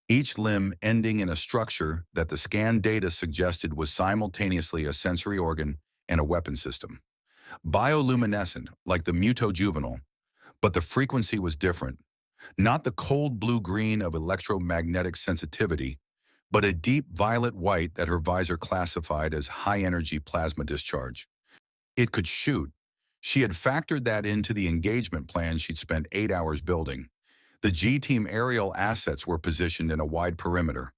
each limb ending in a structure that the scan data suggested was simultaneously a sensory organ and a weapon system. Bioluminescent, like the mutojuvenile, but the frequency was different. Not the cold blue-green of electromagnetic sensitivity, but a deep violet-white that her visor classified as high-energy plasma discharge. It could shoot. She had factored that into the engagement plan she'd spent 8 hours building. The G-Team aerial assets were positioned in a wide perimeter,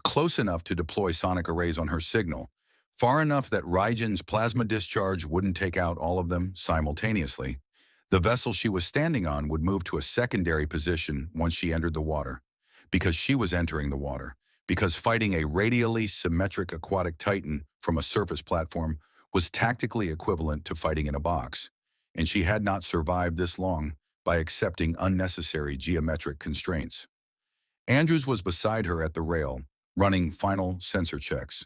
close enough to deploy sonic arrays on her signal, far enough that Raijin's plasma discharge wouldn't take out all of them simultaneously. The vessel she was standing on would move to a secondary position once she entered the water, because she was entering the water, because fighting a radially symmetric aquatic titan from a surface platform was tactically equivalent to fighting in a box, and she had not survived this long by accepting unnecessary geometric constraints. Andrews was beside her at the rail, running final sensor checks.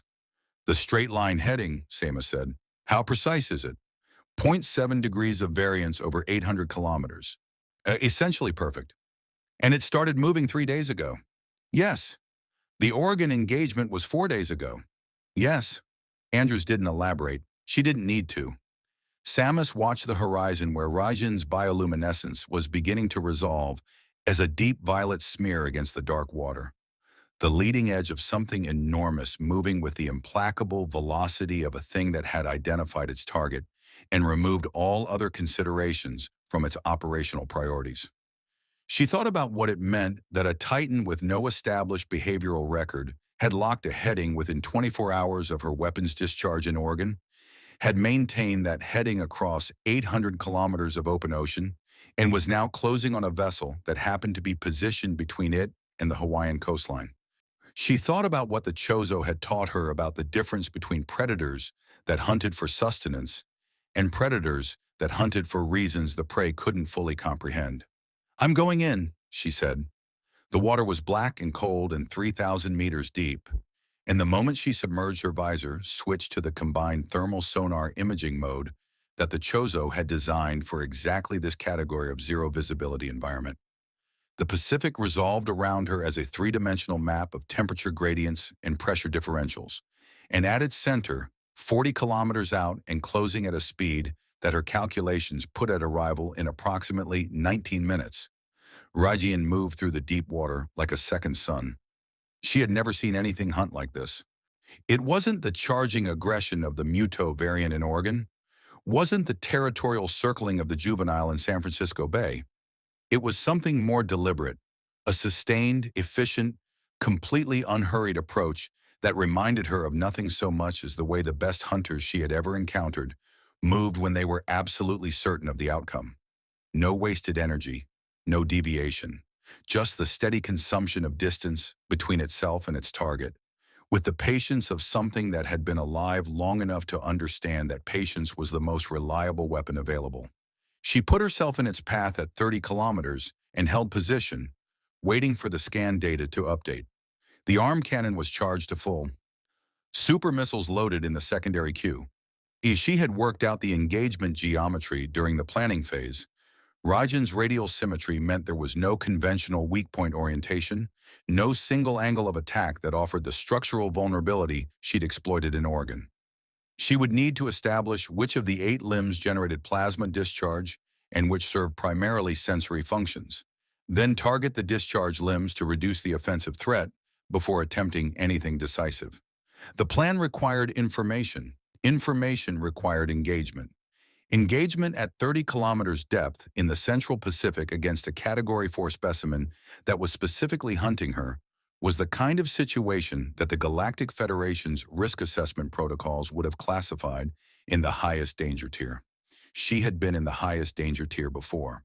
"The straight line heading," Samus said. "How precise is it?" "0.7 degrees of variance over 800 kilometers. Essentially perfect." "And it started moving 3 days ago." "Yes." "The Oregon engagement was 4 days ago." "Yes." Andrews didn't elaborate. She didn't need to. Samus watched the horizon where Raijin's bioluminescence was beginning to resolve as a deep violet smear against the dark water. The leading edge of something enormous moving with the implacable velocity of a thing that had identified its target and removed all other considerations from its operational priorities. She thought about what it meant that a Titan with no established behavioral record had locked a heading within 24 hours of her weapons discharge in Oregon, had maintained that heading across 800 kilometers of open ocean, and was now closing on a vessel that happened to be positioned between it and the Hawaiian coastline. She thought about what the Chozo had taught her about the difference between predators that hunted for sustenance and predators that hunted for reasons the prey couldn't fully comprehend. "I'm going in," she said. The water was black and cold and 3,000 meters deep, and the moment she submerged her visor, switched to the combined thermal sonar imaging mode that the Chozo had designed for exactly this category of zero visibility environment. The Pacific resolved around her as a three-dimensional map of temperature gradients and pressure differentials, and at its center, 40 kilometers out and closing at a speed that her calculations put at arrival in approximately 19 minutes. Raijin moved through the deep water like a second sun. She had never seen anything hunt like this. It wasn't the charging aggression of the Muto variant in Oregon, wasn't the territorial circling of the juvenile in San Francisco Bay. It was something more deliberate, a sustained, efficient, completely unhurried approach that reminded her of nothing so much as the way the best hunters she had ever encountered moved when they were absolutely certain of the outcome. No wasted energy, no deviation, just the steady consumption of distance between itself and its target, with the patience of something that had been alive long enough to understand that patience was the most reliable weapon available. She put herself in its path at 30 kilometers and held position, waiting for the scan data to update. The arm cannon was charged to full. Super missiles loaded in the secondary queue. As she had worked out the engagement geometry during the planning phase, Raijin's radial symmetry meant there was no conventional weak point orientation, no single angle of attack that offered the structural vulnerability she'd exploited in Oregon. She would need to establish which of the 8 limbs generated plasma discharge and which served primarily sensory functions, then target the discharge limbs to reduce the offensive threat before attempting anything decisive. The plan required information. Information required engagement. Engagement at 30 kilometers depth in the Central Pacific against a Category 4 specimen that was specifically hunting her was the kind of situation that the Galactic Federation's risk assessment protocols would have classified in the highest danger tier. She had been in the highest danger tier before.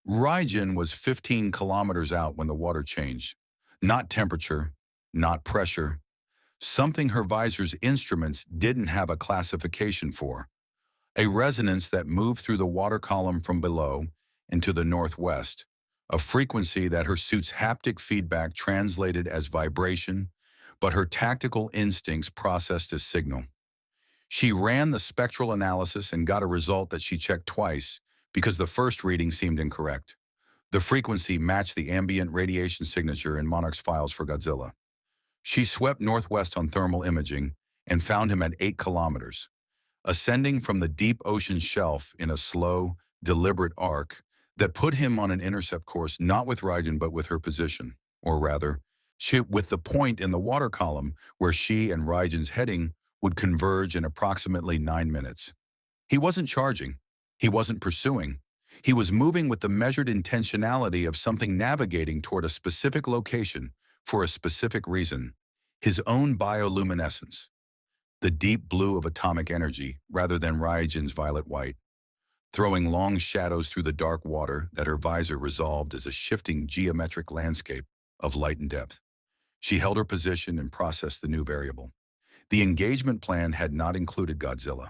Raijin was 15 kilometers out when the water changed. Not temperature, not pressure. Something her visor's instruments didn't have a classification for. A resonance that moved through the water column from below and to the northwest, a frequency that her suit's haptic feedback translated as vibration, but her tactical instincts processed as signal. She ran the spectral analysis and got a result that she checked twice because the first reading seemed incorrect. The frequency matched the ambient radiation signature in Monarch's files for Godzilla. She swept northwest on thermal imaging and found him at 8 kilometers. Ascending from the deep ocean shelf in a slow, deliberate arc that put him on an intercept course not with Raijin but with her position, or rather, with the point in the water column where she and Raiden's heading would converge in approximately 9 minutes. He wasn't charging. He wasn't pursuing. He was moving with the measured intentionality of something navigating toward a specific location for a specific reason, his own bioluminescence, the deep blue of atomic energy rather than Raiden's violet white, throwing long shadows through the dark water that her visor resolved as a shifting geometric landscape of light and depth. She held her position and processed the new variable. The engagement plan had not included Godzilla.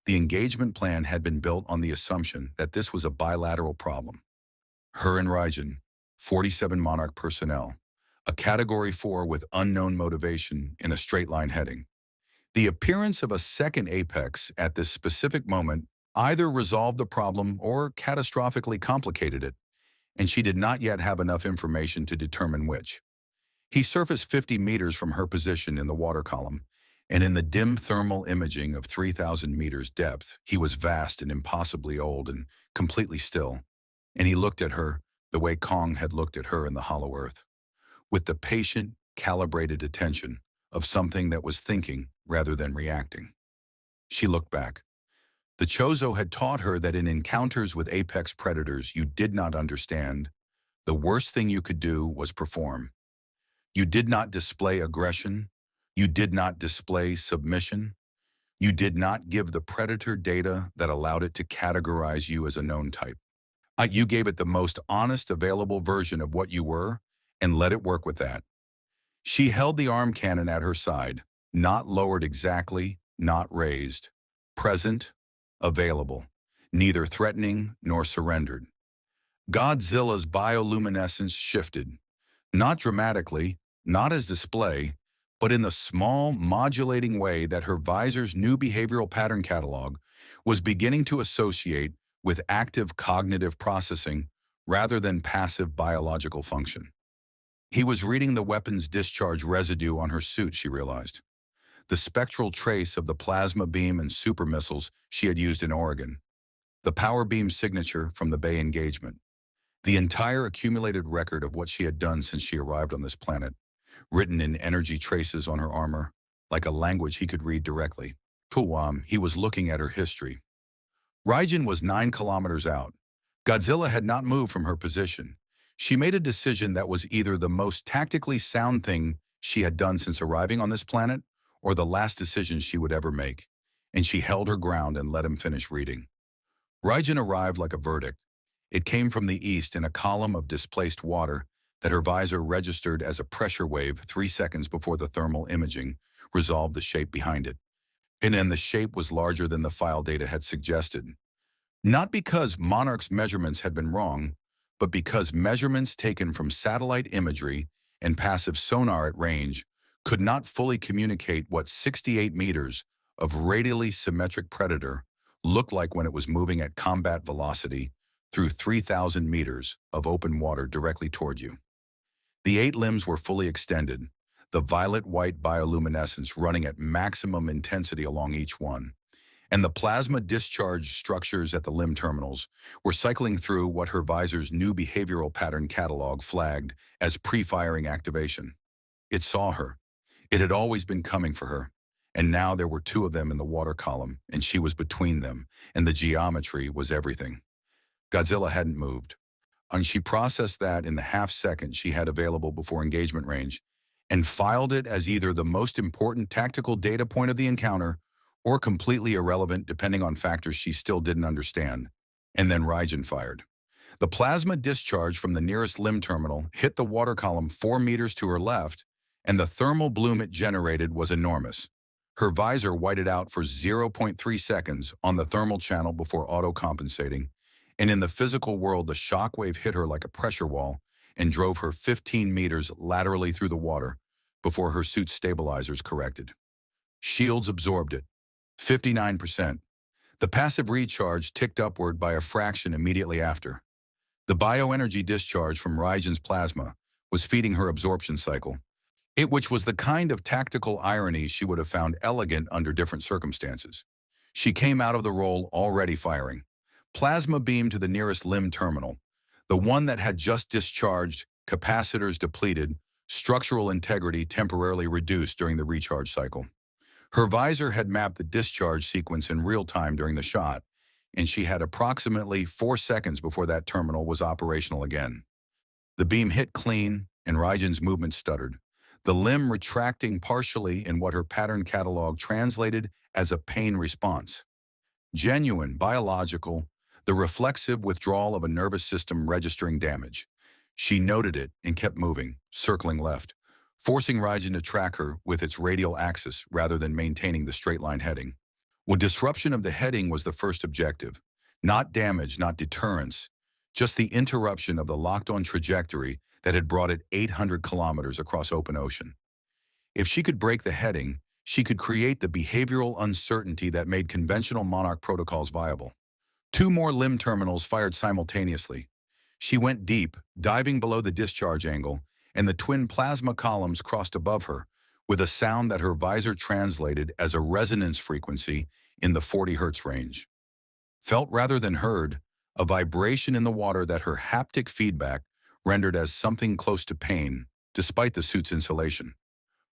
The engagement plan had been built on the assumption that this was a bilateral problem. Her and Raijin, 47 Monarch personnel, a Category 4 with unknown motivation in a straight-line heading. The appearance of a second apex at this specific moment either resolved the problem or catastrophically complicated it, and she did not yet have enough information to determine which. He surfaced 50 meters from her position in the water column, and in the dim thermal imaging of 3,000 meters depth, he was vast and impossibly old and completely still. And he looked at her the way Kong had looked at her in the hollow earth, with the patient, calibrated attention of something that was thinking rather than reacting. She looked back. The Chozo had taught her that in encounters with apex predators you did not understand, the worst thing you could do was perform. You did not display aggression. You did not display submission. You did not give the predator data that allowed it to categorize you as a known type. You gave it the most honest available version of what you were and let it work with that. She held the arm cannon at her side, not lowered exactly, not raised, present, available, neither threatening nor surrendered. Godzilla's bioluminescence shifted, not dramatically, not as display, but in the small, modulating way that her visor's new behavioral pattern catalog was beginning to associate with active cognitive processing rather than passive biological function. He was reading the weapon's discharge residue on her suit, she realized. The spectral trace of the plasma beam and super missiles she had used in Oregon. The power beam signature from the Bay engagement. The entire accumulated record of what she had done since she arrived on this planet, written in energy traces on her armor, like a language he could read directly. He was looking at her history. Raijin was 9 kilometers out. Godzilla had not moved from her position. She made a decision that was either the most tactically sound thing she had done since arriving on this planet, or the last decision she would ever make, and she held her ground and let him finish reading. Raijin arrived like a verdict. It came from the east in a column of displaced water that her visor registered as a pressure wave 3 seconds before the thermal imaging resolved the shape behind it. And then the shape was larger than the file data had suggested. Not because Monarch's measurements had been wrong, but because measurements taken from satellite imagery and passive sonar at range could not fully communicate what 68 meters of radially symmetric predator looked like when it was moving at combat velocity through 3,000 meters of open water directly toward you. The 8 limbs were fully extended, the violet-white bioluminescence running at maximum intensity along each one, and the plasma discharge structures at the limb terminals were cycling through what her visor's new behavioral pattern catalog flagged as pre-firing activation. It saw her. It had always been coming for her, and now there were 2 of them in the water column, and she was between them, and the geometry was everything. Godzilla hadn't moved. And she processed that in the half-second she had available before engagement range and filed it as either the most important tactical data point of the encounter or completely irrelevant depending on factors she still didn't understand. And then Raijin fired. The plasma discharge from the nearest limb terminal hit the water column 4 meters to her left, and the thermal bloom it generated was enormous. Her visor whited out for 0.3 seconds on the thermal channel before auto-compensating, and in the physical world the shockwave hit her like a pressure wall and drove her 15 meters laterally through the water before her suit's stabilizers corrected. Shields absorbed it. 59%. The passive recharge ticked upward by a fraction immediately after. The bioenergy discharge from Raijin's plasma was feeding her absorption cycle, which was the kind of tactical irony she would have found elegant under different circumstances. She came out of the roll already firing. Plasma beam to the nearest limb terminal, the one that had just discharged, capacitors depleted, Structural integrity temporarily reduced during the recharge cycle. Her visor had mapped the discharge sequence in real time during the shot, and she had approximately 4 seconds before that terminal was operational again. The beam hit clean, and Raijan's movement stuttered, the limb retracting partially in what her pattern catalog translated as a pain response. Genuine, biological, the reflexive withdrawal of a nervous system registering damage. She noted it and kept moving, circling left, forcing Raijin to track her with its radial axis rather than maintaining the straight-line heading. Well, disruption of the heading was the first objective. Not damage, not deterrence, just the interruption of the locked-on trajectory that had brought it 800 kilometers across open ocean. If she could break the heading, she could create the behavioral uncertainty that made conventional Monarch protocols viable. 2 more limb terminals fired simultaneously. She went deep, diving below the discharge angle, and the twin plasma columns crossed above her, with a sound that her visor translated as a resonance frequency in the 40 Hz range. Felt rather than heard, a vibration in the water that her haptic feedback rendered as something close to pain, despite the suit's insulation.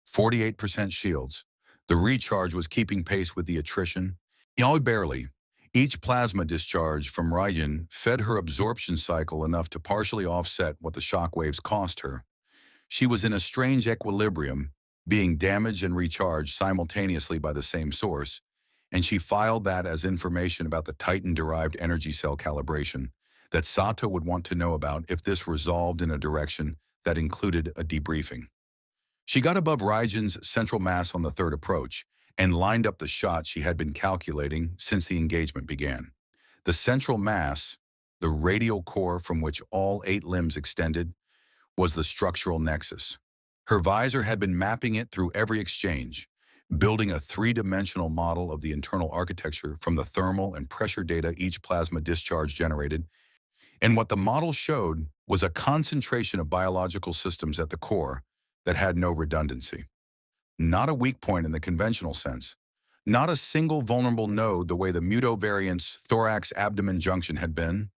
48% shields. The recharge was keeping pace with the attrition. Barely. Each plasma discharge from Raijin fed her absorption cycle enough to partially offset what the shock waves cost her. She was in a strange equilibrium, being damaged and recharged simultaneously by the same source, and she filed that as information about the Titan-derived energy cell calibration that Sato would want to know about if this resolved in a direction that included a debriefing. She got above Raijin's central mass on the third approach and lined up the shot she had been calculating since the engagement began. The central mass, the radial core from which all 8 limbs extended, was the structural nexus. Her visor had been mapping it through every exchange, building a 3-dimensional model of the internal architecture from the thermal and pressure data each plasma discharge generated, and what the model showed was a concentration of biological systems at the core that had no redundancy. Not a weak point in the conventional sense. Not a single vulnerable node the way the mutovariant's thorax-abdomen junction had been,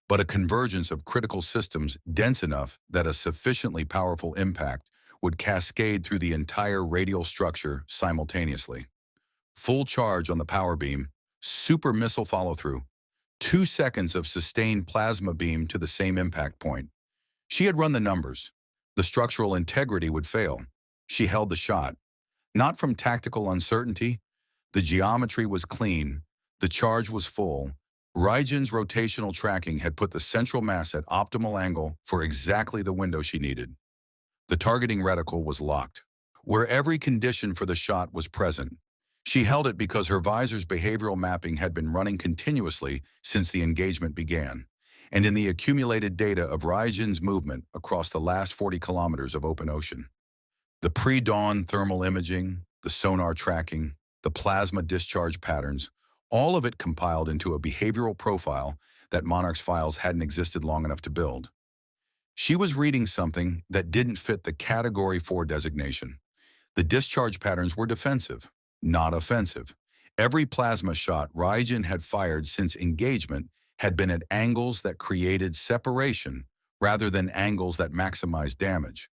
but a convergence of critical systems dense enough that a sufficiently powerful impact would cascade through the entire radial structure simultaneously. Full charge on the power beam, super missile follow-through, 2 seconds of sustained plasma beam to the same impact point. She had run the numbers. The structural integrity would fail. She held the shot. Not from tactical uncertainty. The geometry was clean. The charge was full. Raijin's rotational tracking had put the central mass at optimal angle for exactly the window she needed. The targeting reticle was locked, where every condition for the shot was present. She held it because her visor's behavioral mapping had been running continuously since the engagement began, and in the accumulated data of Raijin's movement across the last 40 kilometers of open ocean. The pre-dawn thermal imaging, the sonar tracking, the plasma discharge patterns, all of it compiled into a behavioral profile that Monarch's files hadn't existed long enough to build. She was reading something that didn't fit the Category 4 designation. The discharge patterns were defensive, not offensive. Every plasma shot Raijin had fired since engagement had been at angles that created separation rather than angles that maximized damage.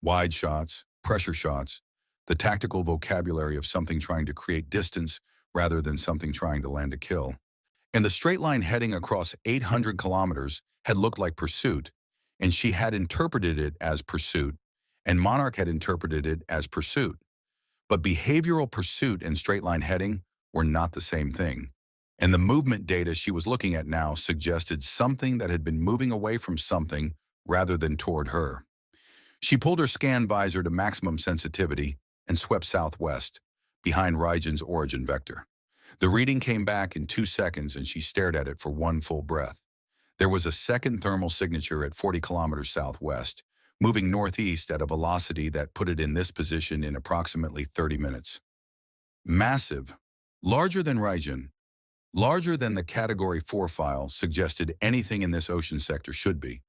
Wide shots, pressure shots, the tactical vocabulary of something trying to create distance rather than something trying to land a kill. And the straight line heading across 800 kilometers had looked like pursuit, and she had interpreted it as pursuit, and Monarch had interpreted it as pursuit. But behavioral pursuit and straight line heading were not the same thing. And the movement data she was looking at now suggested something that had been moving away from something rather than toward her. She pulled her scan visor to maximum sensitivity and swept southwest, behind Raijin's origin vector. The reading came back in 2 seconds and she stared at it for one full breath. There was a second thermal signature at 40 kilometers southwest, moving northeast at a velocity that put it in this position in approximately 30 minutes. Massive, larger than Raijin, larger than the Category 4 file suggested anything in this ocean sector should be.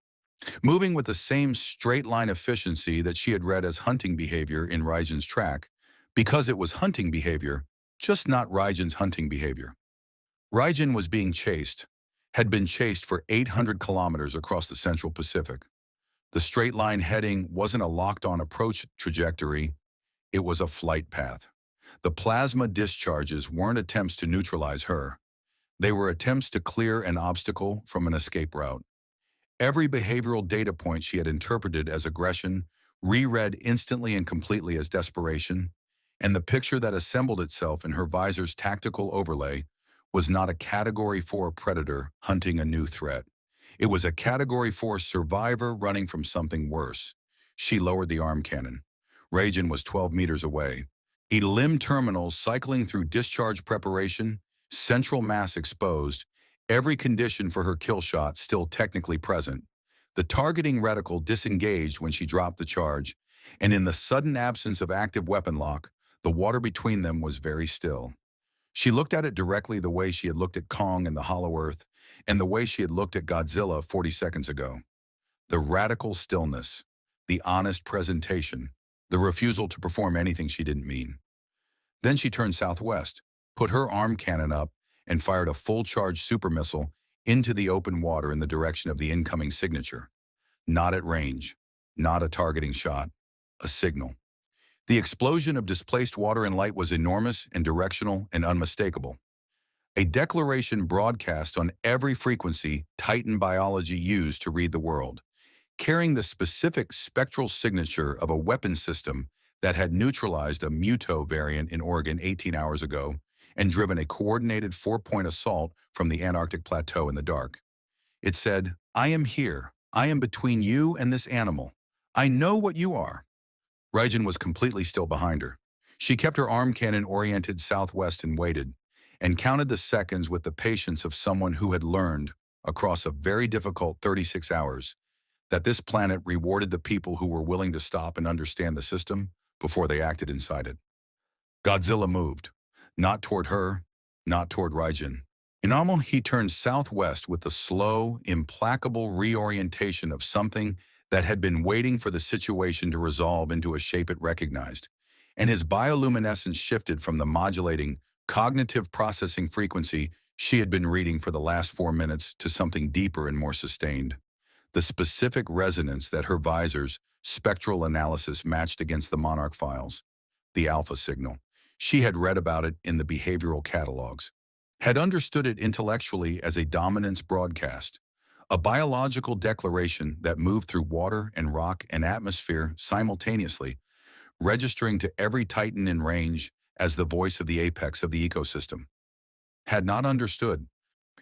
Moving with the same straight-line efficiency that she had read as hunting behavior in Raijin's track, because it was hunting behavior, just not Raijin's hunting behavior. Raijin was being chased, had been chased for 800 kilometers across the Central Pacific. The straight line heading wasn't a locked-on approach trajectory, it was a flight path. The plasma discharges weren't attempts to neutralize her. They were attempts to clear an obstacle from an escape route. Every behavioral data point she had interpreted as aggression, reread instantly and completely as desperation, and the picture that assembled itself in her visor's tactical overlay was not a Category 4 predator hunting a new threat. It was a Category 4 survivor running from something worse. She lowered the arm cannon. Raijin was 12 meters away. Limb terminals cycling through discharge preparation, central mass exposed, every condition for her kill shot still technically present. The targeting reticle disengaged when she dropped the charge, and in the sudden absence of active weapon lock, the water between them was very still. She looked at it directly the way she had looked at Kong in the Hollow Earth, and the way she had looked at Godzilla 40 seconds ago. The radical stillness, the honest presentation, the refusal to perform anything she didn't mean. Then she turned southwest, put her arm cannon up, and fired a full-charge super missile into the open water in the direction of the incoming signature. Not at range, not a targeting shot, a signal. The explosion of displaced water and light was enormous and directional and unmistakable. A declaration broadcast on every frequency Titan biology used to read the world, carrying the specific spectral signature of a weapon system that had neutralized a Muto variant in Oregon 18 hours ago and driven a coordinated 4-point assault from the Antarctic plateau in the dark. It said, "I am here. I am between you and this animal. I know what you are." Raijin was completely still behind her. She kept her arm cannon oriented southwest and waited, and counted the seconds with the patience of someone who had learned, across a very difficult 36 hours, that this planet rewarded the people who were willing to stop and understand the system before they acted inside it. Godzilla moved, not toward her, not toward Raijin. In he turned southwest with the slow, implacable reorientation of something that had been waiting for the situation to resolve into a shape it recognized, and his bioluminescence shifted from the modulating, cognitive processing frequency she had been reading for the last 4 minutes to something deeper and more sustained. The specific resonance that her visor's spectral analysis matched against the Monarch files, the alpha signal. She had read about it in the behavioral catalogs, had understood it intellectually as a dominance broadcast, a biological declaration that moved through water and rock and atmosphere simultaneously, registering to every Titan in range as the voice of the apex of the ecosystem. Had not understood,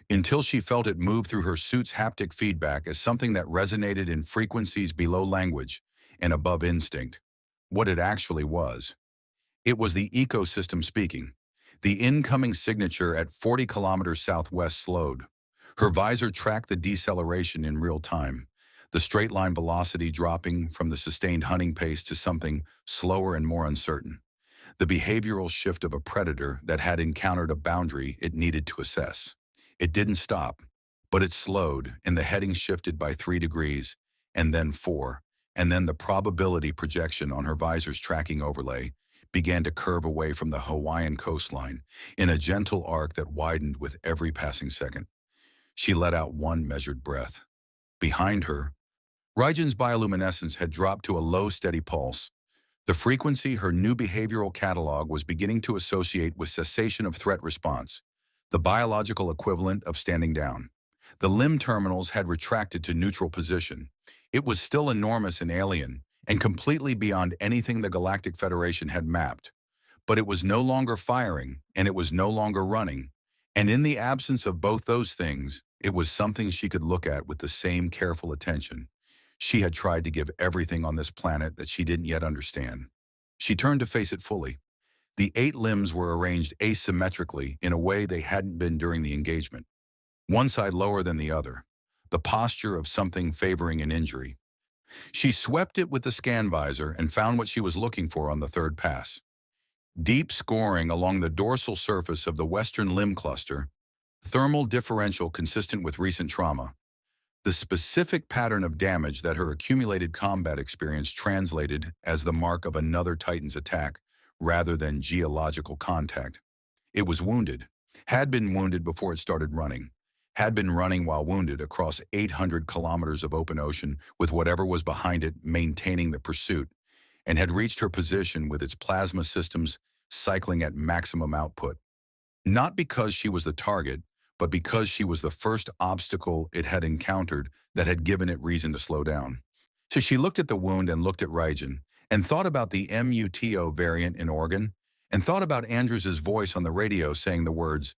until she felt it move through her suit's haptic feedback as something that resonated in frequencies below language and above instinct, what it actually was. It was the ecosystem speaking. The incoming signature at 40 kilometers southwest slowed. Her visor tracked the deceleration in real time, the straight-line velocity dropping from the sustained hunting pace to something slower and more uncertain. The behavioral shift of a predator that had encountered a boundary it needed to assess. It didn't stop, but it slowed, and the heading shifted by 3 degrees, and then 4, and then the probability projection on her visor's tracking overlay began to curve away from the Hawaiian coastline in a gentle arc that widened with every passing second. She let out one measured breath. Behind her, Raijin's bioluminescence had dropped to a low, steady pulse. The frequency her new behavioral catalog was beginning to associate with cessation of threat response, the biological equivalent of standing down. The limb terminals had retracted to neutral position. It was still enormous and alien, and completely beyond anything the Galactic Federation had mapped. But it was no longer firing, and it was no longer running. And in the absence of both those things, it was something she could look at with the same careful attention. She had tried to give everything on this planet that she didn't yet understand. She turned to face it fully. The 8 limbs were arranged asymmetrically in a way they hadn't been during the engagement. One side lower than the other, the posture of something favoring an injury. She swept it with the scan visor and found what she was looking for on the third pass. Deep scoring along the dorsal surface of the western limb cluster, thermal differential consistent with recent trauma. The specific pattern of damage that her accumulated combat experience translated as the mark of another Titan's attack rather than geological contact. It was wounded, had been wounded before it started running, had been running while wounded across 800 kilometers of open ocean with whatever was behind it maintaining the pursuit, and had reached her position with its plasma systems cycling at maximum output. Not because she was the target, but because she was the first obstacle it had encountered that had given it reason to slow down. So she looked at the wound and looked at Raijin, and thought about the MUTO variant in Oregon, and thought about Andrews's voice on the radio saying the words,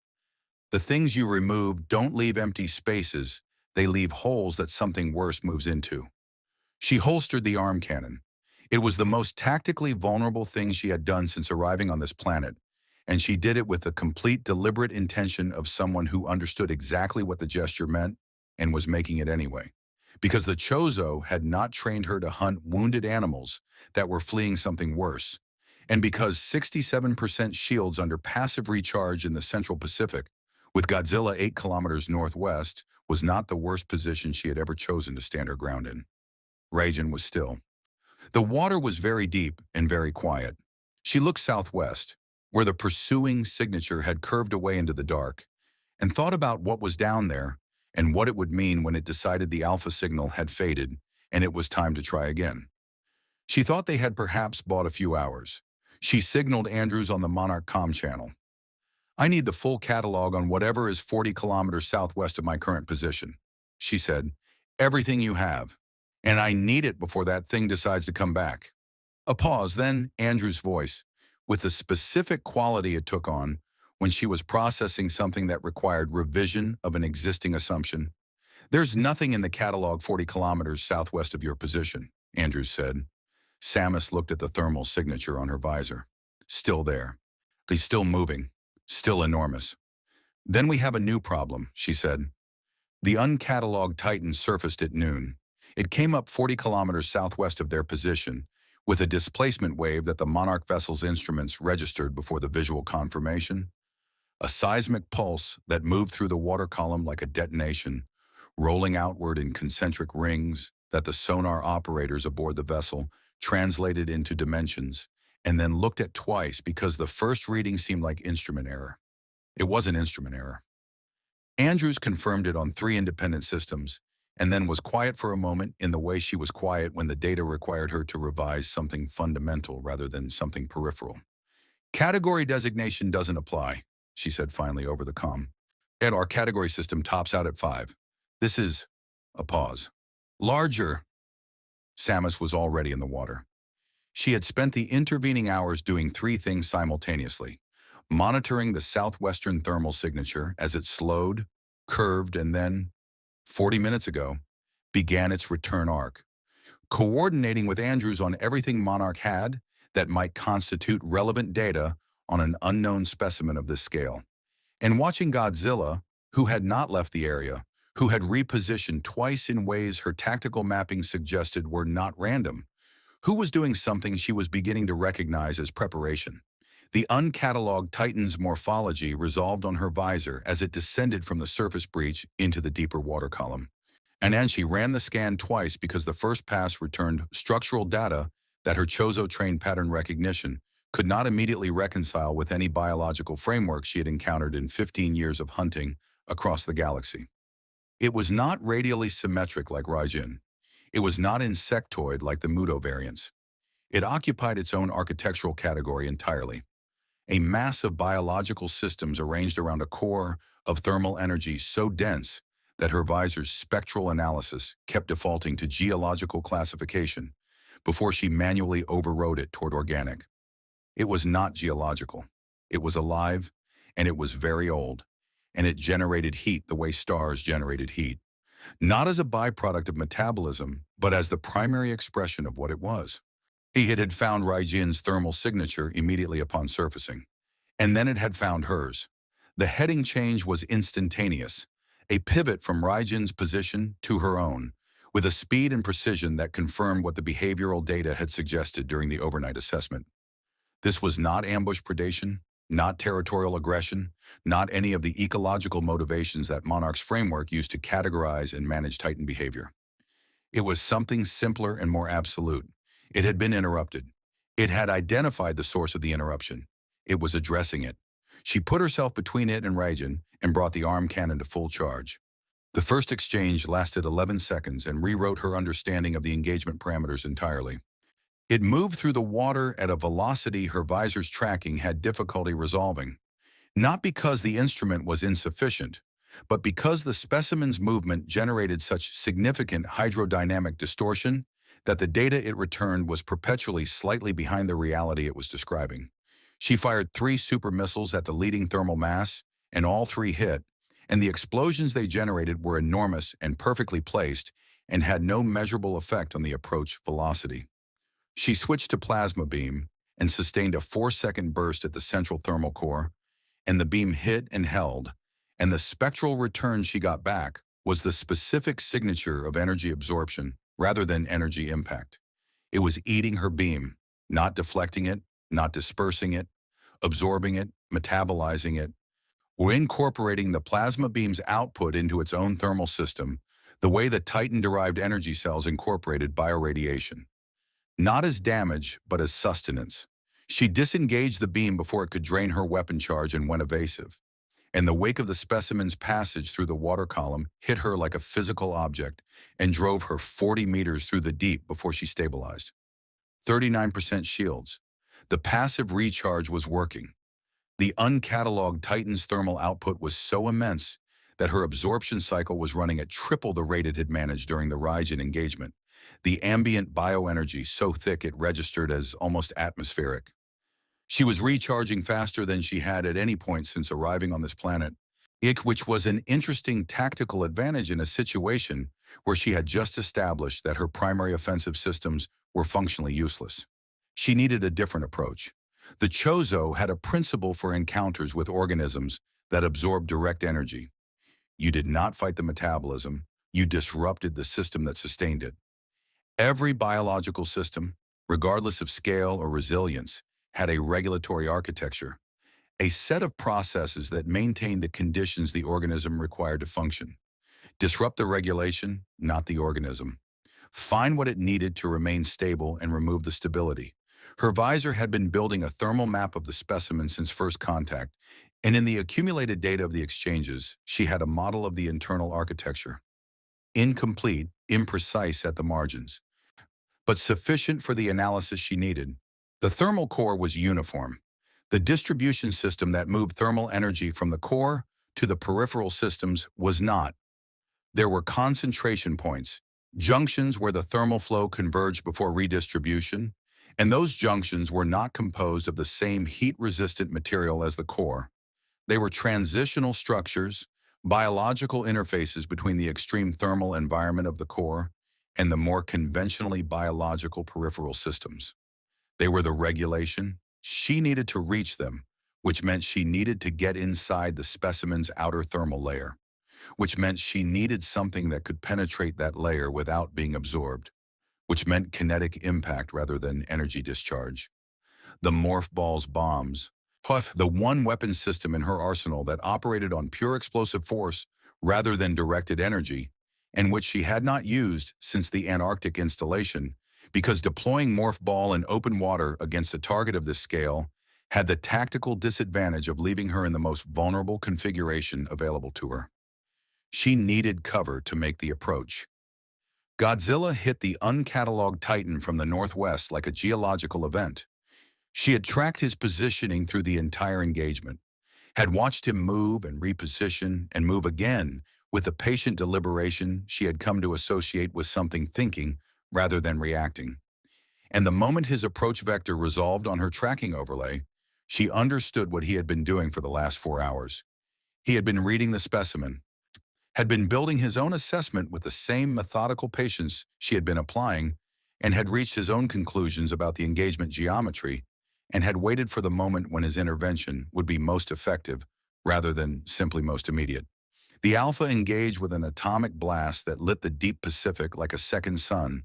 "The things you remove don't leave empty spaces, they leave holes that something worse moves into." She holstered the arm cannon. It was the most tactically vulnerable thing she had done since arriving on this planet, and she did it with the complete deliberate intention of someone who understood exactly what the gesture meant and was making it anyway. Because the Chozo had not trained her to hunt wounded animals that were fleeing something worse, and because 67% shields under passive recharge in the Central Pacific, with Godzilla 8 kilometers northwest, was not the worst position she had ever chosen to stand her ground in. Raijin was still. The water was very deep and very quiet. She looked southwest, where the pursuing signature had curved away into the dark, and thought about what was down there and what it would mean when it decided the alpha signal had faded and it was time to try again. She thought they had perhaps bought a few hours. She signaled Andrews on the Monarch comm channel. "I need the full catalog on whatever is 40 kilometers southwest of my current position," she said. "Everything you have. And I need it before that thing decides to come back." A pause, then Andrew's voice, with the specific quality it took on when she was processing something that required revision of an existing assumption. "There's nothing in the catalog 40 kilometers southwest of your position," Andrews said. Samus looked at the thermal signature on her visor. Still there. He's still moving. Still enormous. "Then we have a new problem," she said. The uncatalogued Titan surfaced at noon. It came up 40 kilometers southwest of their position, with a displacement wave that the Monarch vessel's instruments registered before the visual confirmation. A seismic pulse that moved through the water column like a detonation, rolling outward in concentric rings that the sonar operators aboard the vessel translated into dimensions, and then looked at twice because the first reading seemed like instrument error. It wasn't instrument error. Andrews confirmed it on 3 independent systems, and then was quiet for a moment in the way she was quiet when the data required her to revise something fundamental rather than something peripheral. "Category designation doesn't apply," she said finally over the comm. "And our category system tops out at 5. This is..." A pause. "Larger." Samus was already in the water. She had spent the intervening hours doing 3 things simultaneously: monitoring the southwestern thermal signature as it slowed, curved, and then, 40 minutes ago, began its return arc, coordinating with Andrews on everything Monarch had that might constitute relevant data on an unknown specimen of this scale, and watching Godzilla, who had not left the area, who had repositioned twice in ways her tactical mapping suggested were not random, who was doing something she was beginning to recognize as preparation. The uncatalogued Titan's morphology resolved on her visor as it descended from the surface breach into the deeper water column. And then she ran the scan twice because the first pass returned structural data that her Chozo-trained pattern recognition could not immediately reconcile with any biological framework she had encountered in 15 years of hunting across the galaxy. It was not radially symmetric like Raijin. It was not insectoid like the Muto variants. It occupied its own architectural category entirely. A mass of biological systems arranged around a core of thermal energy so dense that her visor's spectral analysis kept defaulting to geological classification before she manually overrode it toward organic. It was not geological. It was alive, and it was very old, and it generated heat the way stars generated heat, not as a byproduct of metabolism, but as the primary expression of what it was. It had found Raijin's thermal signature immediately upon surfacing, and then it had found hers. The heading change was instantaneous, a pivot from Raijin's position to her own, with a speed and precision that confirmed what the behavioral data had suggested during the overnight assessment. This was not ambush predation, not territorial aggression, not any of the ecological motivations that Monarch's framework used to categorize and manage Titan behavior. It was something simpler and more absolute. It had been interrupted. It had identified the source of the interruption. It was addressing it. She put herself between it and Raijin and brought the arm cannon to full charge. The first exchange lasted 11 seconds and rewrote her understanding of the engagement parameters entirely. It moved through the water at a velocity her visor's tracking had difficulty resolving, not because the instrument was insufficient, but because the specimen's movement generated such significant hydrodynamic distortion that the data it returned was perpetually slightly behind the reality it was describing. She fired 3 super missiles at the leading thermal mass, and all 3 hit, and the explosions they generated were enormous and perfectly placed and had no measurable effect on the approach velocity. She switched to plasma beam and sustained a 4-second burst at the central thermal core, and the beam hit and held, and the spectral return she got back was the specific signature of energy absorption rather than energy impact. It was eating her beam, not deflecting it, not dispersing it, absorbing it, metabolizing it, or incorporating the plasma beam's output into its own thermal system, the way the Titan-derived energy cells incorporated bioradiation. Not as damage, but as sustenance. She disengaged the beam before it could drain her weapon charge and went evasive. And the wake of the specimen's passage through the water column hit her like a physical object and drove her 40 meters through the deep before she stabilized. 39% shields. The passive recharge was working. The uncatalogued Titan's thermal output was so immense that her absorption cycle was running at triple the rate it had managed during the Raijin engagement. The ambient bioenergy so thick it registered as almost atmospheric. She was recharging faster than she had at any point since arriving on this planet, which was an interesting tactical advantage in a situation where she had just established that her primary offensive systems were functionally useless. She needed a different approach. The Chozo had a principle for encounters with organisms that absorbed direct energy. You did not fight the metabolism, you disrupted the system that sustained it. Every biological system, regardless of scale or resilience, had a regulatory architecture, a set of processes that maintained the conditions the organism required to function. Disrupt the regulation, not the organism. Find what it needed to remain stable and remove the stability. Her visor had been building a thermal map of the specimen since first contact, and in the accumulated data of the exchanges, she had a model of the internal architecture. Incomplete, imprecise at the margins, but sufficient for the analysis she needed. The thermal core was uniform. The distribution system that moved thermal energy from the core to the peripheral systems was not. There were concentration points, junctions where the thermal flow converged before redistribution, and those junctions were not composed of the same heat-resistant material as the core. They were transitional structures, biological interfaces between the extreme thermal environment of the core and the more conventionally biological peripheral systems. They were the regulation. She needed to reach them, which meant she needed to get inside the specimen's outer thermal layer, which meant she needed something that could penetrate that layer without being absorbed, which meant kinetic impact rather than energy discharge. The Morph Ball's bombs, the one weapon system in her arsenal that operated on pure explosive force rather than directed energy, and which she had not used since the Antarctic installation, because deploying Morph Ball in open water against a target of this scale had the tactical disadvantage of leaving her in the most vulnerable configuration available to her. She needed cover to make the approach. Godzilla hit the uncatalogued Titan from the northwest like a geological event. She had tracked his positioning through the entire engagement, had watched him move and reposition and move again with the patient deliberation she had come to associate with something thinking rather than reacting. And the moment his approach vector resolved on her tracking overlay, she understood what he had been doing for the last 4 hours. He had been reading the specimen, had been building his own assessment with the same methodical patience she had been applying, and had reached his own conclusions about the engagement geometry, and had waited for the moment when his intervention would be most effective rather than simply most immediate. The Alpha engaged with an atomic blast that lit the deep Pacific like a second sun,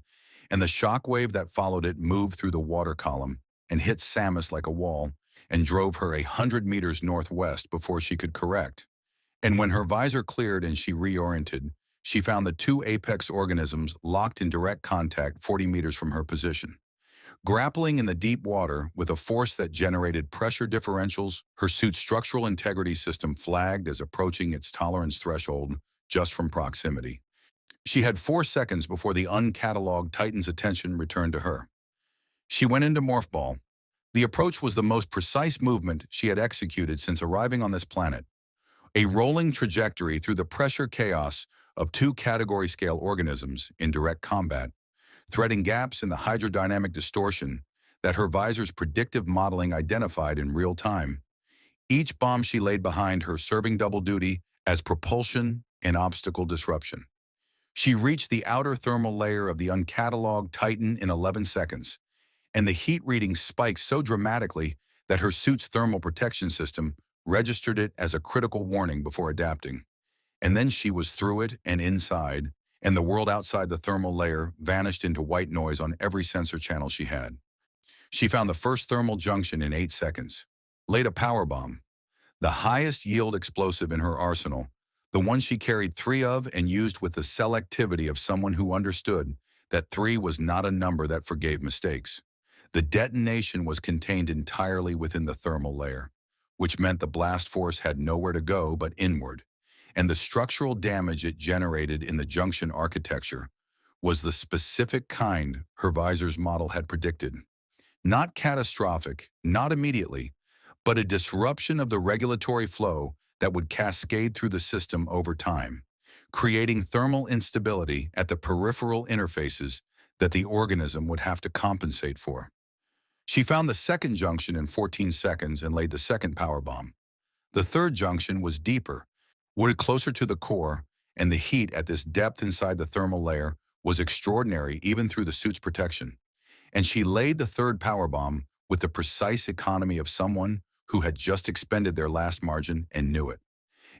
and the shock wave that followed it moved through the water column and hit Samus like a wall and drove her 100 meters northwest before she could correct. And when her visor cleared and she reoriented, she found the 2 apex organisms locked in direct contact 40 meters from her position. Grappling in the deep water with a force that generated pressure differentials, her suit's structural integrity system flagged as approaching its tolerance threshold, just from proximity. She had 4 seconds before the uncatalogued Titan's attention returned to her. She went into Morph Ball. The approach was the most precise movement she had executed since arriving on this planet. A rolling trajectory through the pressure chaos of two category-scale organisms in direct combat, threading gaps in the hydrodynamic distortion that her visor's predictive modeling identified in real time. Each bomb she laid behind her serving double duty as propulsion and obstacle disruption. She reached the outer thermal layer of the uncatalogued Titan in 11 seconds, and the heat reading spiked so dramatically that her suit's thermal protection system registered it as a critical warning before adapting. And then she was through it and inside, and the world outside the thermal layer vanished into white noise on every sensor channel she had. She found the first thermal junction in 8 seconds, laid a power bomb, the highest yield explosive in her arsenal, the one she carried 3 of and used with the selectivity of someone who understood that 3 was not a number that forgave mistakes. The detonation was contained entirely within the thermal layer, which meant the blast force had nowhere to go but inward, and the structural damage it generated in the junction architecture was the specific kind her visor's model had predicted. Not catastrophic, not immediately, but a disruption of the regulatory flow that would cascade through the system over time, creating thermal instability at the peripheral interfaces that the organism would have to compensate for. She found the second junction in 14 seconds and laid the second power bomb. The third junction was deeper, wooded closer to the core, and the heat at this depth inside the thermal layer was extraordinary even through the suit's protection. And she laid the third power bomb with the precise economy of someone who had just expended their last margin and knew it.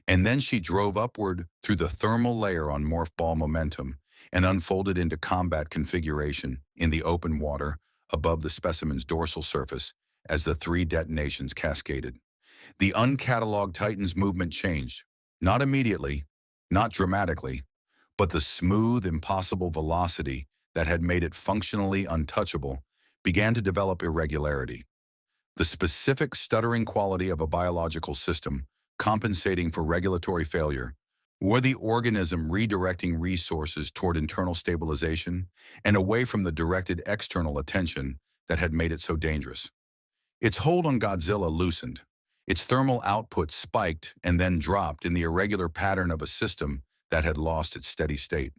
And then she drove upward through the thermal layer on morph ball momentum and unfolded into combat configuration in the open water above the specimen's dorsal surface as the 3 detonations cascaded. The uncatalogued Titan's movement changed, not immediately, not dramatically, but the smooth, impossible velocity that had made it functionally untouchable began to develop irregularity. The specific stuttering quality of a biological system compensating for regulatory failure, or the organism redirecting resources toward internal stabilization and away from the directed external attention that had made it so dangerous. Its hold on Godzilla loosened. Its thermal output spiked and then dropped in the irregular pattern of a system that had lost its steady state.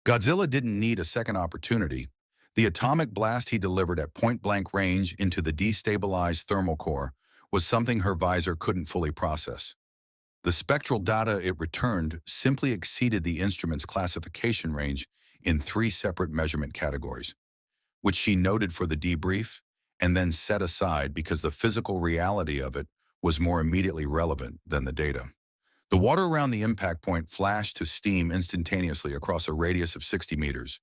Godzilla didn't need a second opportunity. The atomic blast he delivered at point-blank range into the destabilized thermal core was something her visor couldn't fully process. The spectral data it returned simply exceeded the instrument's classification range in 3 separate measurement categories, which she noted for the debrief and then set aside because the physical reality of it was more immediately relevant than the data. The water around the impact point flashed to steam instantaneously across a radius of 60 meters.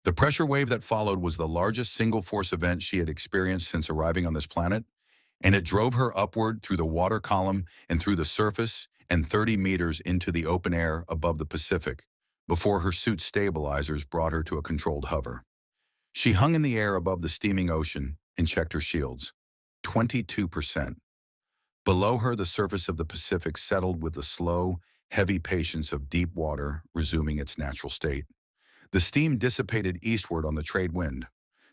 The pressure wave that followed was the largest single-force event she had experienced since arriving on this planet, and it drove her upward through the water column and through the surface and 30 meters into the open air above the Pacific, before her suit's stabilizers brought her to a controlled hover. She hung in the air above the steaming ocean and checked her shields. 22%. Below her, the surface of the Pacific settled with the slow, heavy patience of deep water resuming its natural state. The steam dissipated eastward on the trade wind.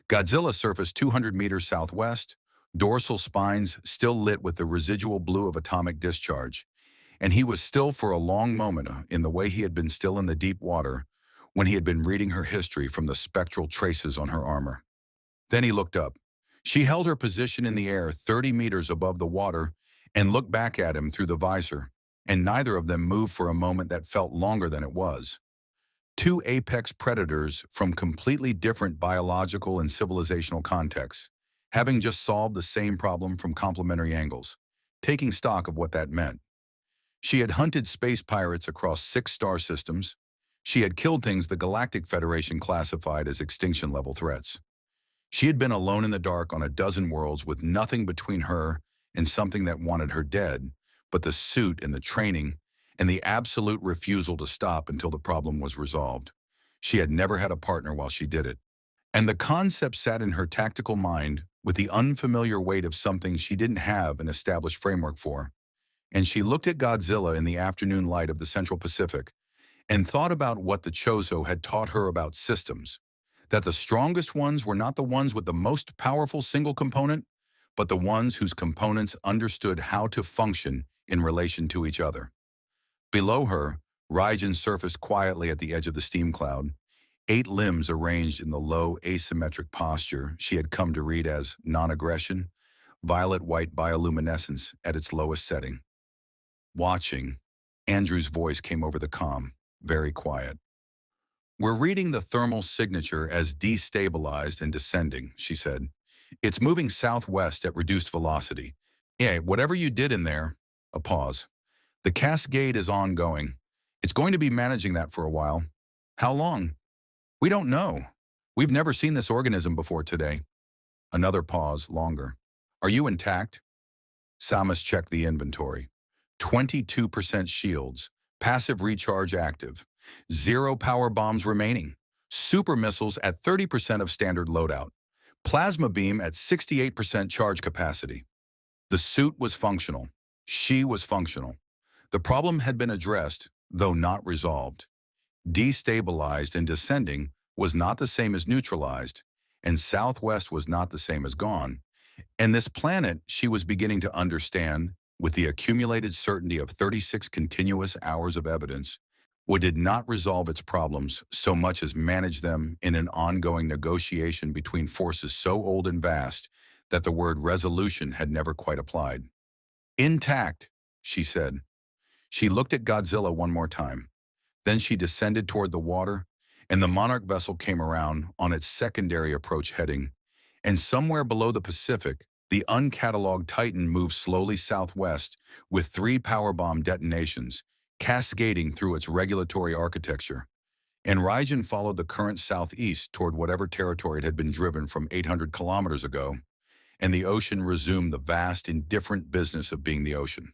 Godzilla surfaced 200 meters southwest, dorsal spines still lit with the residual blue of atomic discharge, and he was still for a long moment in the way he had been still in the deep water when he had been reading her history from the spectral traces on her armor. Then he looked up. She held her position in the air 30 meters above the water and looked back at him through the visor, and neither of them moved for a moment that felt longer than it was. 2 apex predators from completely different biological and civilizational contexts, having just solved the same problem from complementary angles, taking stock of what that meant. She had hunted space pirates across 6 star systems. She had killed things the Galactic Federation classified as extinction-level threats. She had been alone in the dark on a dozen worlds with nothing between her and something that wanted her dead, but the suit and the training and the absolute refusal to stop until the problem was resolved. She had never had a partner while she did it. And the concept sat in her tactical mind with the unfamiliar weight of something she didn't have an established framework for. and she looked at Godzilla in the afternoon light of the Central Pacific and thought about what the Chozo had taught her about systems, that the strongest ones were not the ones with the most powerful single component, but the ones whose components understood how to function in relation to each other. Below her, Raijin surfaced quietly at the edge of the steam cloud, 8 limbs arranged in the low, asymmetric posture she had come to read as non-aggression, violet-white bioluminescence at its lowest setting. Watching, Andrew's voice came over the comm, very quiet. "We're reading the thermal signature as destabilized and descending," she said. "It's moving southwest at reduced velocity. Yeah, whatever you did in there," a pause. "The cascade is ongoing. It's going to be managing that for a while." "How long?" "We don't know. We've never seen this organism before today." Another pause, longer. "Are you intact?" Samus checked the inventory. 22% shields, passive recharge active, 0 power bombs remaining, super missiles at 30% of standard loadout, plasma beam at 68% charge capacity. The suit was functional. She was functional. The problem had been addressed, though not resolved. Destabilized and descending was not the same as neutralized, and southwest was not the same as gone. And this planet, she was beginning to understand, with the accumulated certainty of 36 continuous hours of evidence, did not resolve its problems so much as manage them in an ongoing negotiation between forces so old and vast that the word resolution had never quite applied. "Intact," she said. She looked at Godzilla one more time. Then she descended toward the water, and the Monarch vessel came around on its secondary approach heading, and somewhere below the Pacific, the uncatalogued Titan moved slowly southwest with 3 powerbomb detonations, cascading through its regulatory architecture. And Raijin followed the current southeast toward whatever territory it had been driven from 800 kilometers ago, and the ocean resumed the vast, indifferent business of being the ocean.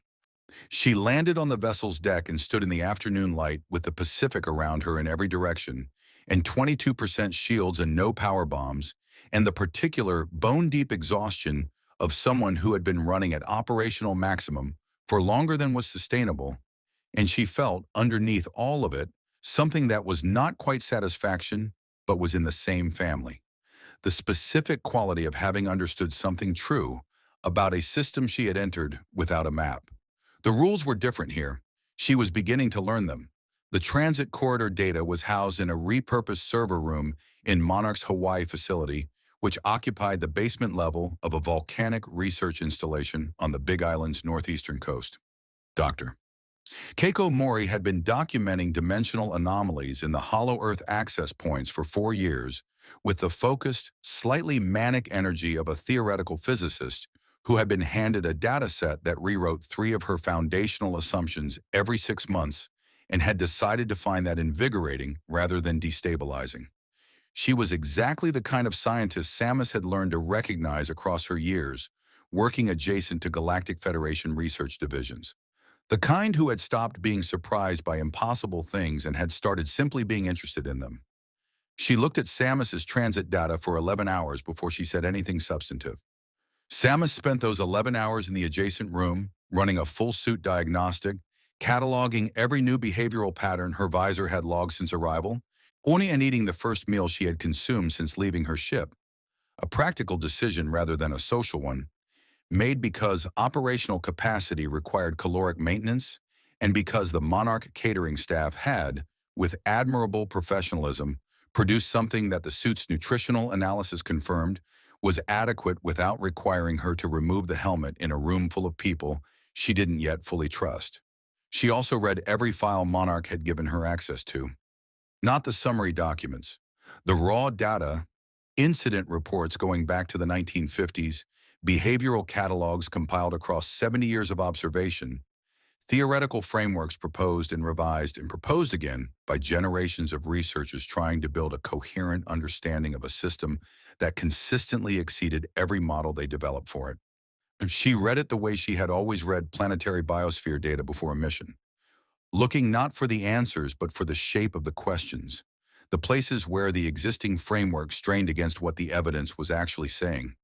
She landed on the vessel's deck and stood in the afternoon light with the Pacific around her in every direction, and 22% shields and no power bombs, and the particular bone-deep exhaustion of someone who had been running at operational maximum for longer than was sustainable, and she felt, underneath all of it, something that was not quite satisfaction, but was in the same family. The specific quality of having understood something true about a system she had entered without a map. The rules were different here. She was beginning to learn them. The transit corridor data was housed in a repurposed server room in Monarch's Hawaii facility, which occupied the basement level of a volcanic research installation on the Big Island's northeastern coast. Dr. Keiko Mori had been documenting dimensional anomalies in the hollow Earth access points for 4 years, with the focused, slightly manic energy of a theoretical physicist who had been handed a data set that rewrote 3 of her foundational assumptions every 6 months and had decided to find that invigorating rather than destabilizing. She was exactly the kind of scientist Samus had learned to recognize across her years, working adjacent to Galactic Federation research divisions. The kind who had stopped being surprised by impossible things and had started simply being interested in them. She looked at Samus's transit data for 11 hours before she said anything substantive. Samus spent those 11 hours in the adjacent room, running a full-suit diagnostic, cataloging every new behavioral pattern her visor had logged since arrival, and eating the first meal she had consumed since leaving her ship. A practical decision rather than a social one, made because operational capacity required caloric maintenance and because the Monarch catering staff had, with admirable professionalism, produced something that the suit's nutritional analysis confirmed was adequate without requiring her to remove the helmet in a room full of people she didn't yet fully trust. She also read every file Monarch had given her access to. Not the summary documents, the raw data, incident reports going back to the 1950s, behavioral catalogs compiled across 70 years of observation, theoretical frameworks proposed and revised and proposed again by generations of researchers trying to build a coherent understanding of a system that consistently exceeded every model they developed for it. She read it the way she had always read planetary biosphere data before a mission, looking not for the answers but for the shape of the questions, the places where the existing framework strained against what the evidence was actually saying.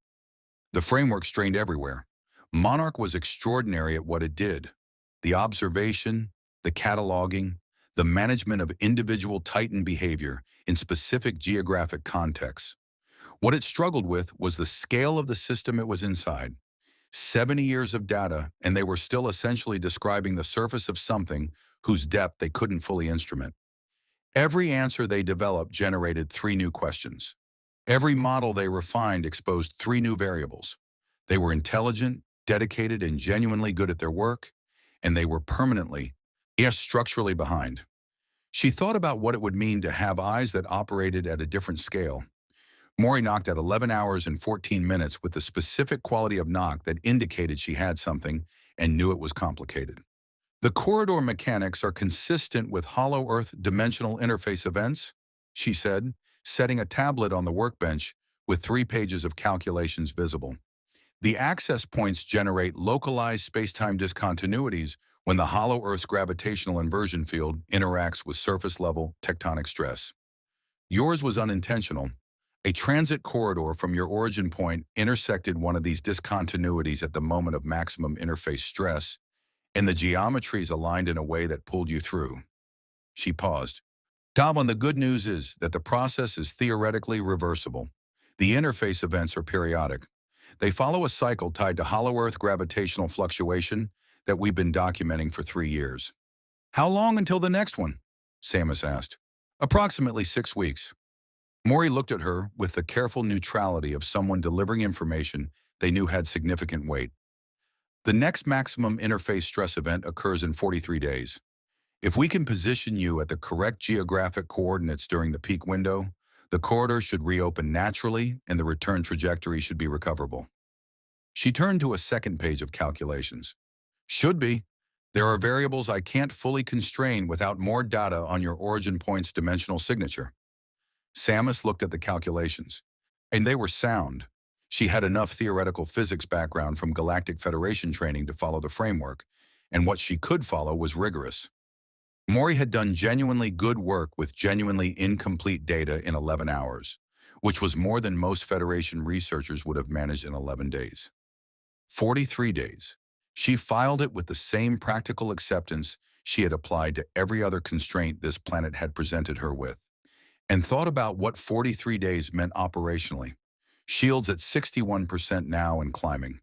The framework strained everywhere. Monarch was extraordinary at what it did, the observation, the cataloging, the management of individual Titan behavior in specific geographic contexts. What it struggled with was the scale of the system it was inside. 70 years of data, and they were still essentially describing the surface of something whose depth they couldn't fully instrument. Every answer they developed generated three new questions. Every model they refined exposed three new variables. They were intelligent, dedicated, and genuinely good at their work, and they were permanently, yes, structurally behind. She thought about what it would mean to have eyes that operated at a different scale. Mori knocked at 11 hours and 14 minutes with the specific quality of knock that indicated she had something and knew it was complicated. The corridor mechanics are consistent with Hollow Earth dimensional interface events, she said, setting a tablet on the workbench with 3 pages of calculations visible. The access points generate localized spacetime discontinuities when the Hollow Earth's gravitational inversion field interacts with surface-level tectonic stress. Yours was unintentional. A transit corridor from your origin point intersected one of these discontinuities at the moment of maximum interface stress, and the geometries aligned in a way that pulled you through. She paused. Dalvin, the good news is that the process is theoretically reversible. The interface events are periodic. They follow a cycle tied to Hollow Earth gravitational fluctuation that we've been documenting for 3 years. How long until the next one? Samus asked. Approximately 6 weeks. Mori looked at her with the careful neutrality of someone delivering information they knew had significant weight. The next maximum interface stress event occurs in 43 days. If we can position you at the correct geographic coordinates during the peak window, the corridor should reopen naturally and the return trajectory should be recoverable. She turned to a second page of calculations. Should be. There are variables I can't fully constrain without more data on your origin point's dimensional signature. Samus looked at the calculations, and they were sound. She had enough theoretical physics background from Galactic Federation training to follow the framework, and what she could follow was rigorous. Mori had done genuinely good work with genuinely incomplete data in 11 hours, which was more than most Federation researchers would have managed in 11 days. 43 days. She filed it with the same practical acceptance she had applied to every other constraint this planet had presented her with, and thought about what 43 days meant operationally. Shields at 61% now and climbing.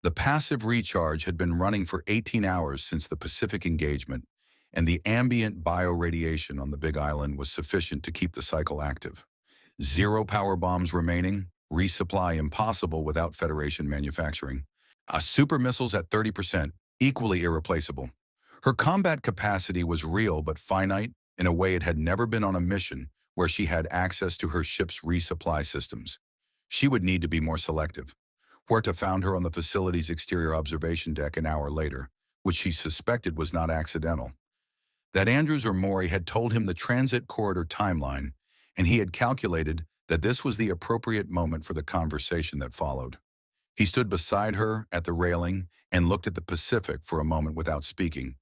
The passive recharge had been running for 18 hours since the Pacific engagement, and the ambient bioradiation on the Big Island was sufficient to keep the cycle active. 0 power bombs remaining, resupply impossible without Federation manufacturing. Super missiles at 30%, equally irreplaceable. Her combat capacity was real but finite in a way it had never been on a mission where she had access to her ship's resupply systems. She would need to be more selective. Huerta found her on the facility's exterior observation deck an hour later, which she suspected was not accidental. That Andrews or Mori had told him the transit corridor timeline, and he had calculated that this was the appropriate moment for the conversation that followed. He stood beside her at the railing and looked at the Pacific for a moment without speaking,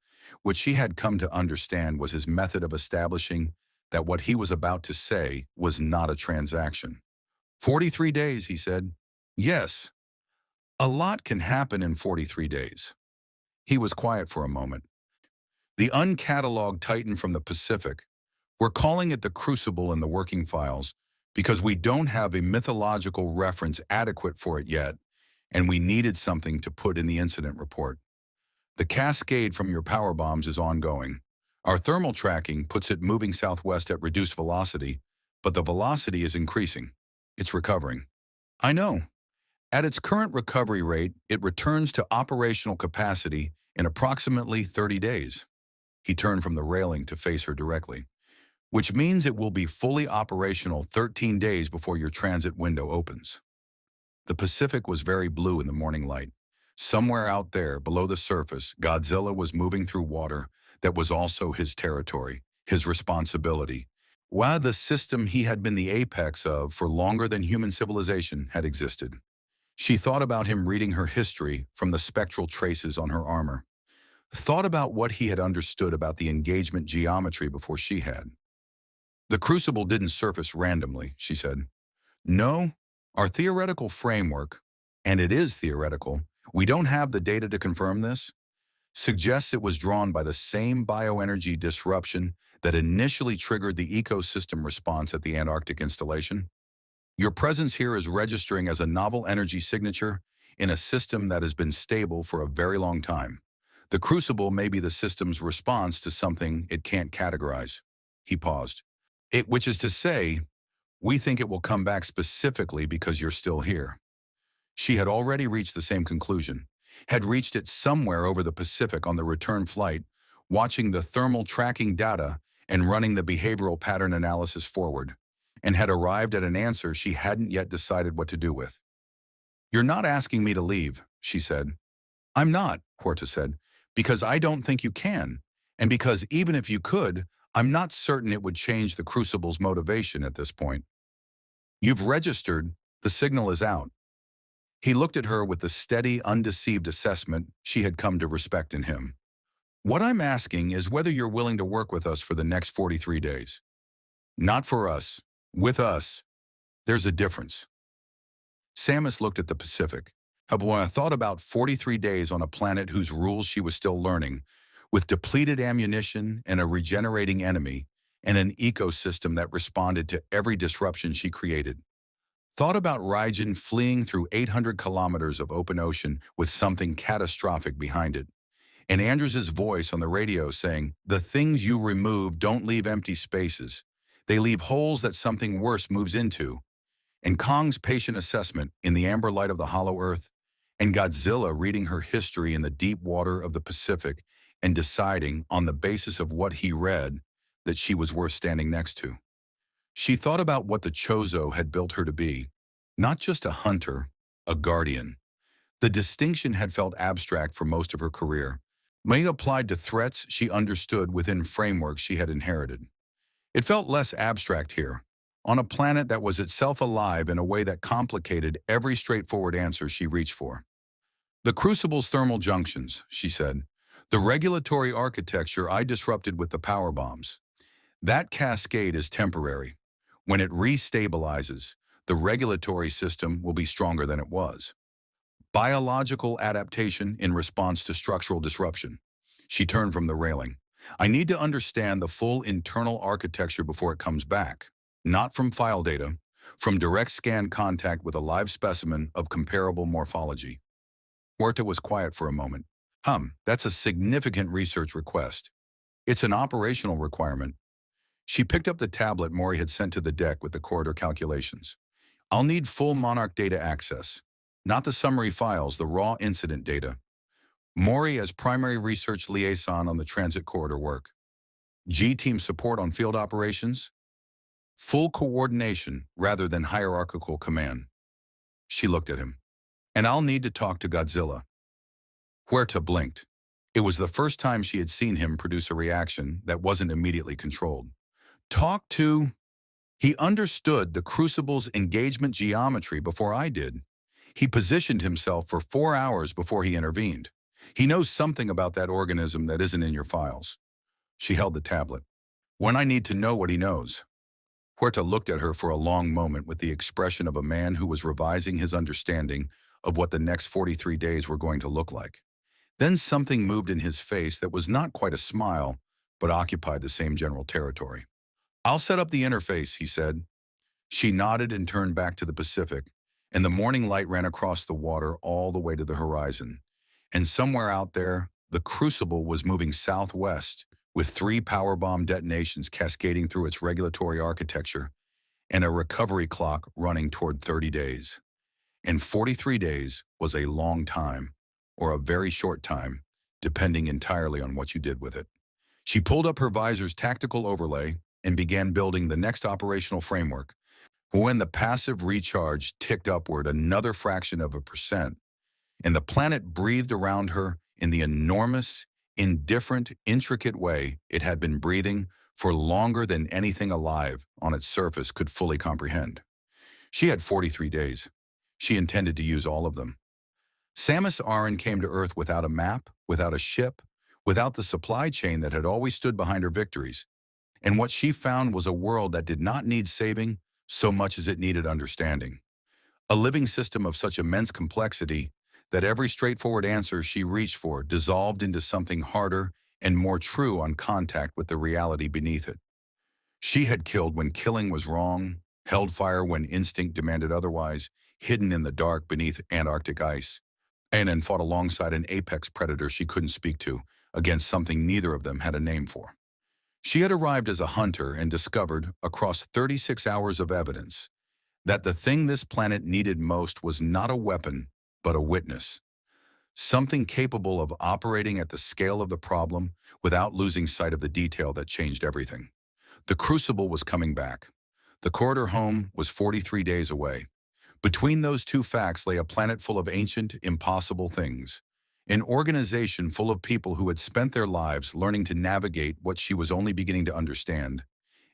which she had come to understand was his method of establishing that what he was about to say was not a transaction. 43 days, he said. Yes. A lot can happen in 43 days. He was quiet for a moment. The uncatalogued Titan from the Pacific. We're calling it the Crucible in the working files because we don't have a mythological reference adequate for it yet, and we needed something to put in the incident report. The cascade from your power bombs is ongoing. Our thermal tracking puts it moving southwest at reduced velocity, but the velocity is increasing. It's recovering. I know. At its current recovery rate, it returns to operational capacity in approximately 30 days. He turned from the railing to face her directly, which means it will be fully operational 13 days before your transit window opens. The Pacific was very blue in the morning light. Somewhere out there, below the surface, Godzilla was moving through water that was also his territory, his responsibility. While the system he had been the apex of for longer than human civilization had existed. She thought about him reading her history from the spectral traces on her armor. Thought about what he had understood about the engagement geometry before she had. The Crucible didn't surface randomly, she said. No, our theoretical framework, and it is theoretical, we don't have the data to confirm this. suggests it was drawn by the same bioenergy disruption that initially triggered the ecosystem response at the Antarctic installation. Your presence here is registering as a novel energy signature in a system that has been stable for a very long time. The crucible may be the system's response to something it can't categorize. He paused. Which is to say, we think it will come back specifically because you're still here. She had already reached the same conclusion, had reached it somewhere over the Pacific on the return flight, watching the thermal tracking data and running the behavioral pattern analysis forward, and had arrived at an answer she hadn't yet decided what to do with. "You're not asking me to leave," she said. "I'm not," Huerta said, "because I don't think you can, and because even if you could, I'm not certain it would change the Crucible's motivation at this point. You've registered, the signal is out." He looked at her with the steady, undeceived assessment she had come to respect in him. "What I'm asking is whether you're willing to work with us for the next 43 days. Not for us. With us. There's a difference." Samus looked at the Pacific. But when I thought about 43 days on a planet whose rules she was still learning, with depleted ammunition and a regenerating enemy, and an ecosystem that responded to every disruption she created. Thought about Raijin fleeing through 800 kilometers of open ocean with something catastrophic behind it. And Andrews's voice on the radio saying, "The things you remove don't leave empty spaces. They leave holes that something worse moves into." And Kong's patient assessment in the amber light of the hollow earth, and Godzilla reading her history in the deep water of the Pacific and deciding, on the basis of what he read, that she was worth standing next to. She thought about what the Chozo had built her to be, not just a hunter, a guardian. The distinction had felt abstract for most of her career, mainly applied to threats she understood within frameworks she had inherited. It felt less abstract here, on a planet that was itself alive in a way that complicated every straightforward answer she reached for. "The Crucible's thermal junctions," she said. "The regulatory architecture I disrupted with the power bombs. That cascade is temporary. When it restabilizes, the regulatory system will be stronger than it was. Biological adaptation in response to structural disruption." She turned from the railing. "I need to understand the full internal architecture before it comes back. Not from file data, from direct scan contact with a live specimen of comparable morphology." Huerta was quiet for a moment. That's a significant research request. It's an operational requirement." She picked up the tablet Mori had sent to the deck with the corridor calculations. "I'll need full Monarch data access. Not the summary files, the raw incident data. Mori as primary research liaison on the transit corridor work. G-team support on field operations. Full coordination rather than hierarchical command." She looked at him. "And I'll need to talk to Godzilla." Huerta blinked. It was the first time she had seen him produce a reaction that wasn't immediately controlled. "Talk to..." He understood the Crucible's engagement geometry before I did. He positioned himself for 4 hours before he intervened. He knows something about that organism that isn't in your files. She held the tablet. "When I need to know what he knows." Huerta looked at her for a long moment with the expression of a man who was revising his understanding of what the next 43 days were going to look like. Then something moved in his face that was not quite a smile, but occupied the same general territory. "I'll set up the interface," he said. She nodded and turned back to the Pacific, and the morning light ran across the water all the way to the horizon. And somewhere out there, the Crucible was moving southwest, with 3 power bomb detonations cascading through its regulatory architecture, and a recovery clock running toward 30 days. And 43 days was a long time, or a very short time, depending entirely on what you did with it. She pulled up her visor's tactical overlay and began building the next operational framework. When the passive recharge ticked upward another fraction of a percent, and the planet breathed around her in the enormous, indifferent, intricate way it had been breathing for longer than anything alive on its surface could fully comprehend. She had 43 days. She intended to use all of them. Samus Aran came to Earth without a map, without a ship, without the supply chain that had always stood behind her victories. And what she found was a world that did not need saving so much as it needed understanding. A living system of such immense complexity that every straightforward answer she reached for dissolved into something harder and more true on contact with the reality beneath it. She had killed when killing was wrong, held fire when instinct demanded otherwise, hidden in the dark beneath Antarctic ice, and then fought alongside an apex predator she couldn't speak to, against something neither of them had a name for. She had arrived as a hunter and discovered, across 36 hours of evidence, that the thing this planet needed most was not a weapon, but a witness. Something capable of operating at the scale of the problem without losing sight of the detail that changed everything. The Crucible was coming back. The corridor home was 43 days away. Between those two facts lay a planet full of ancient, impossible things. An organization full of people who had spent their lives learning to navigate what she was only beginning to understand.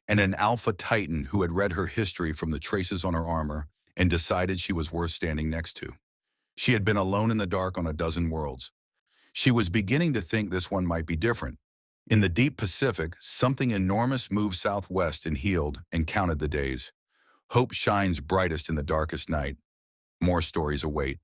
And an alpha titan who had read her history from the traces on her armor and decided she was worth standing next to. She had been alone in the dark on a dozen worlds. She was beginning to think this one might be different. In the deep Pacific, something enormous moved southwest and healed and counted the days. Hope shines brightest in the darkest night. More stories await.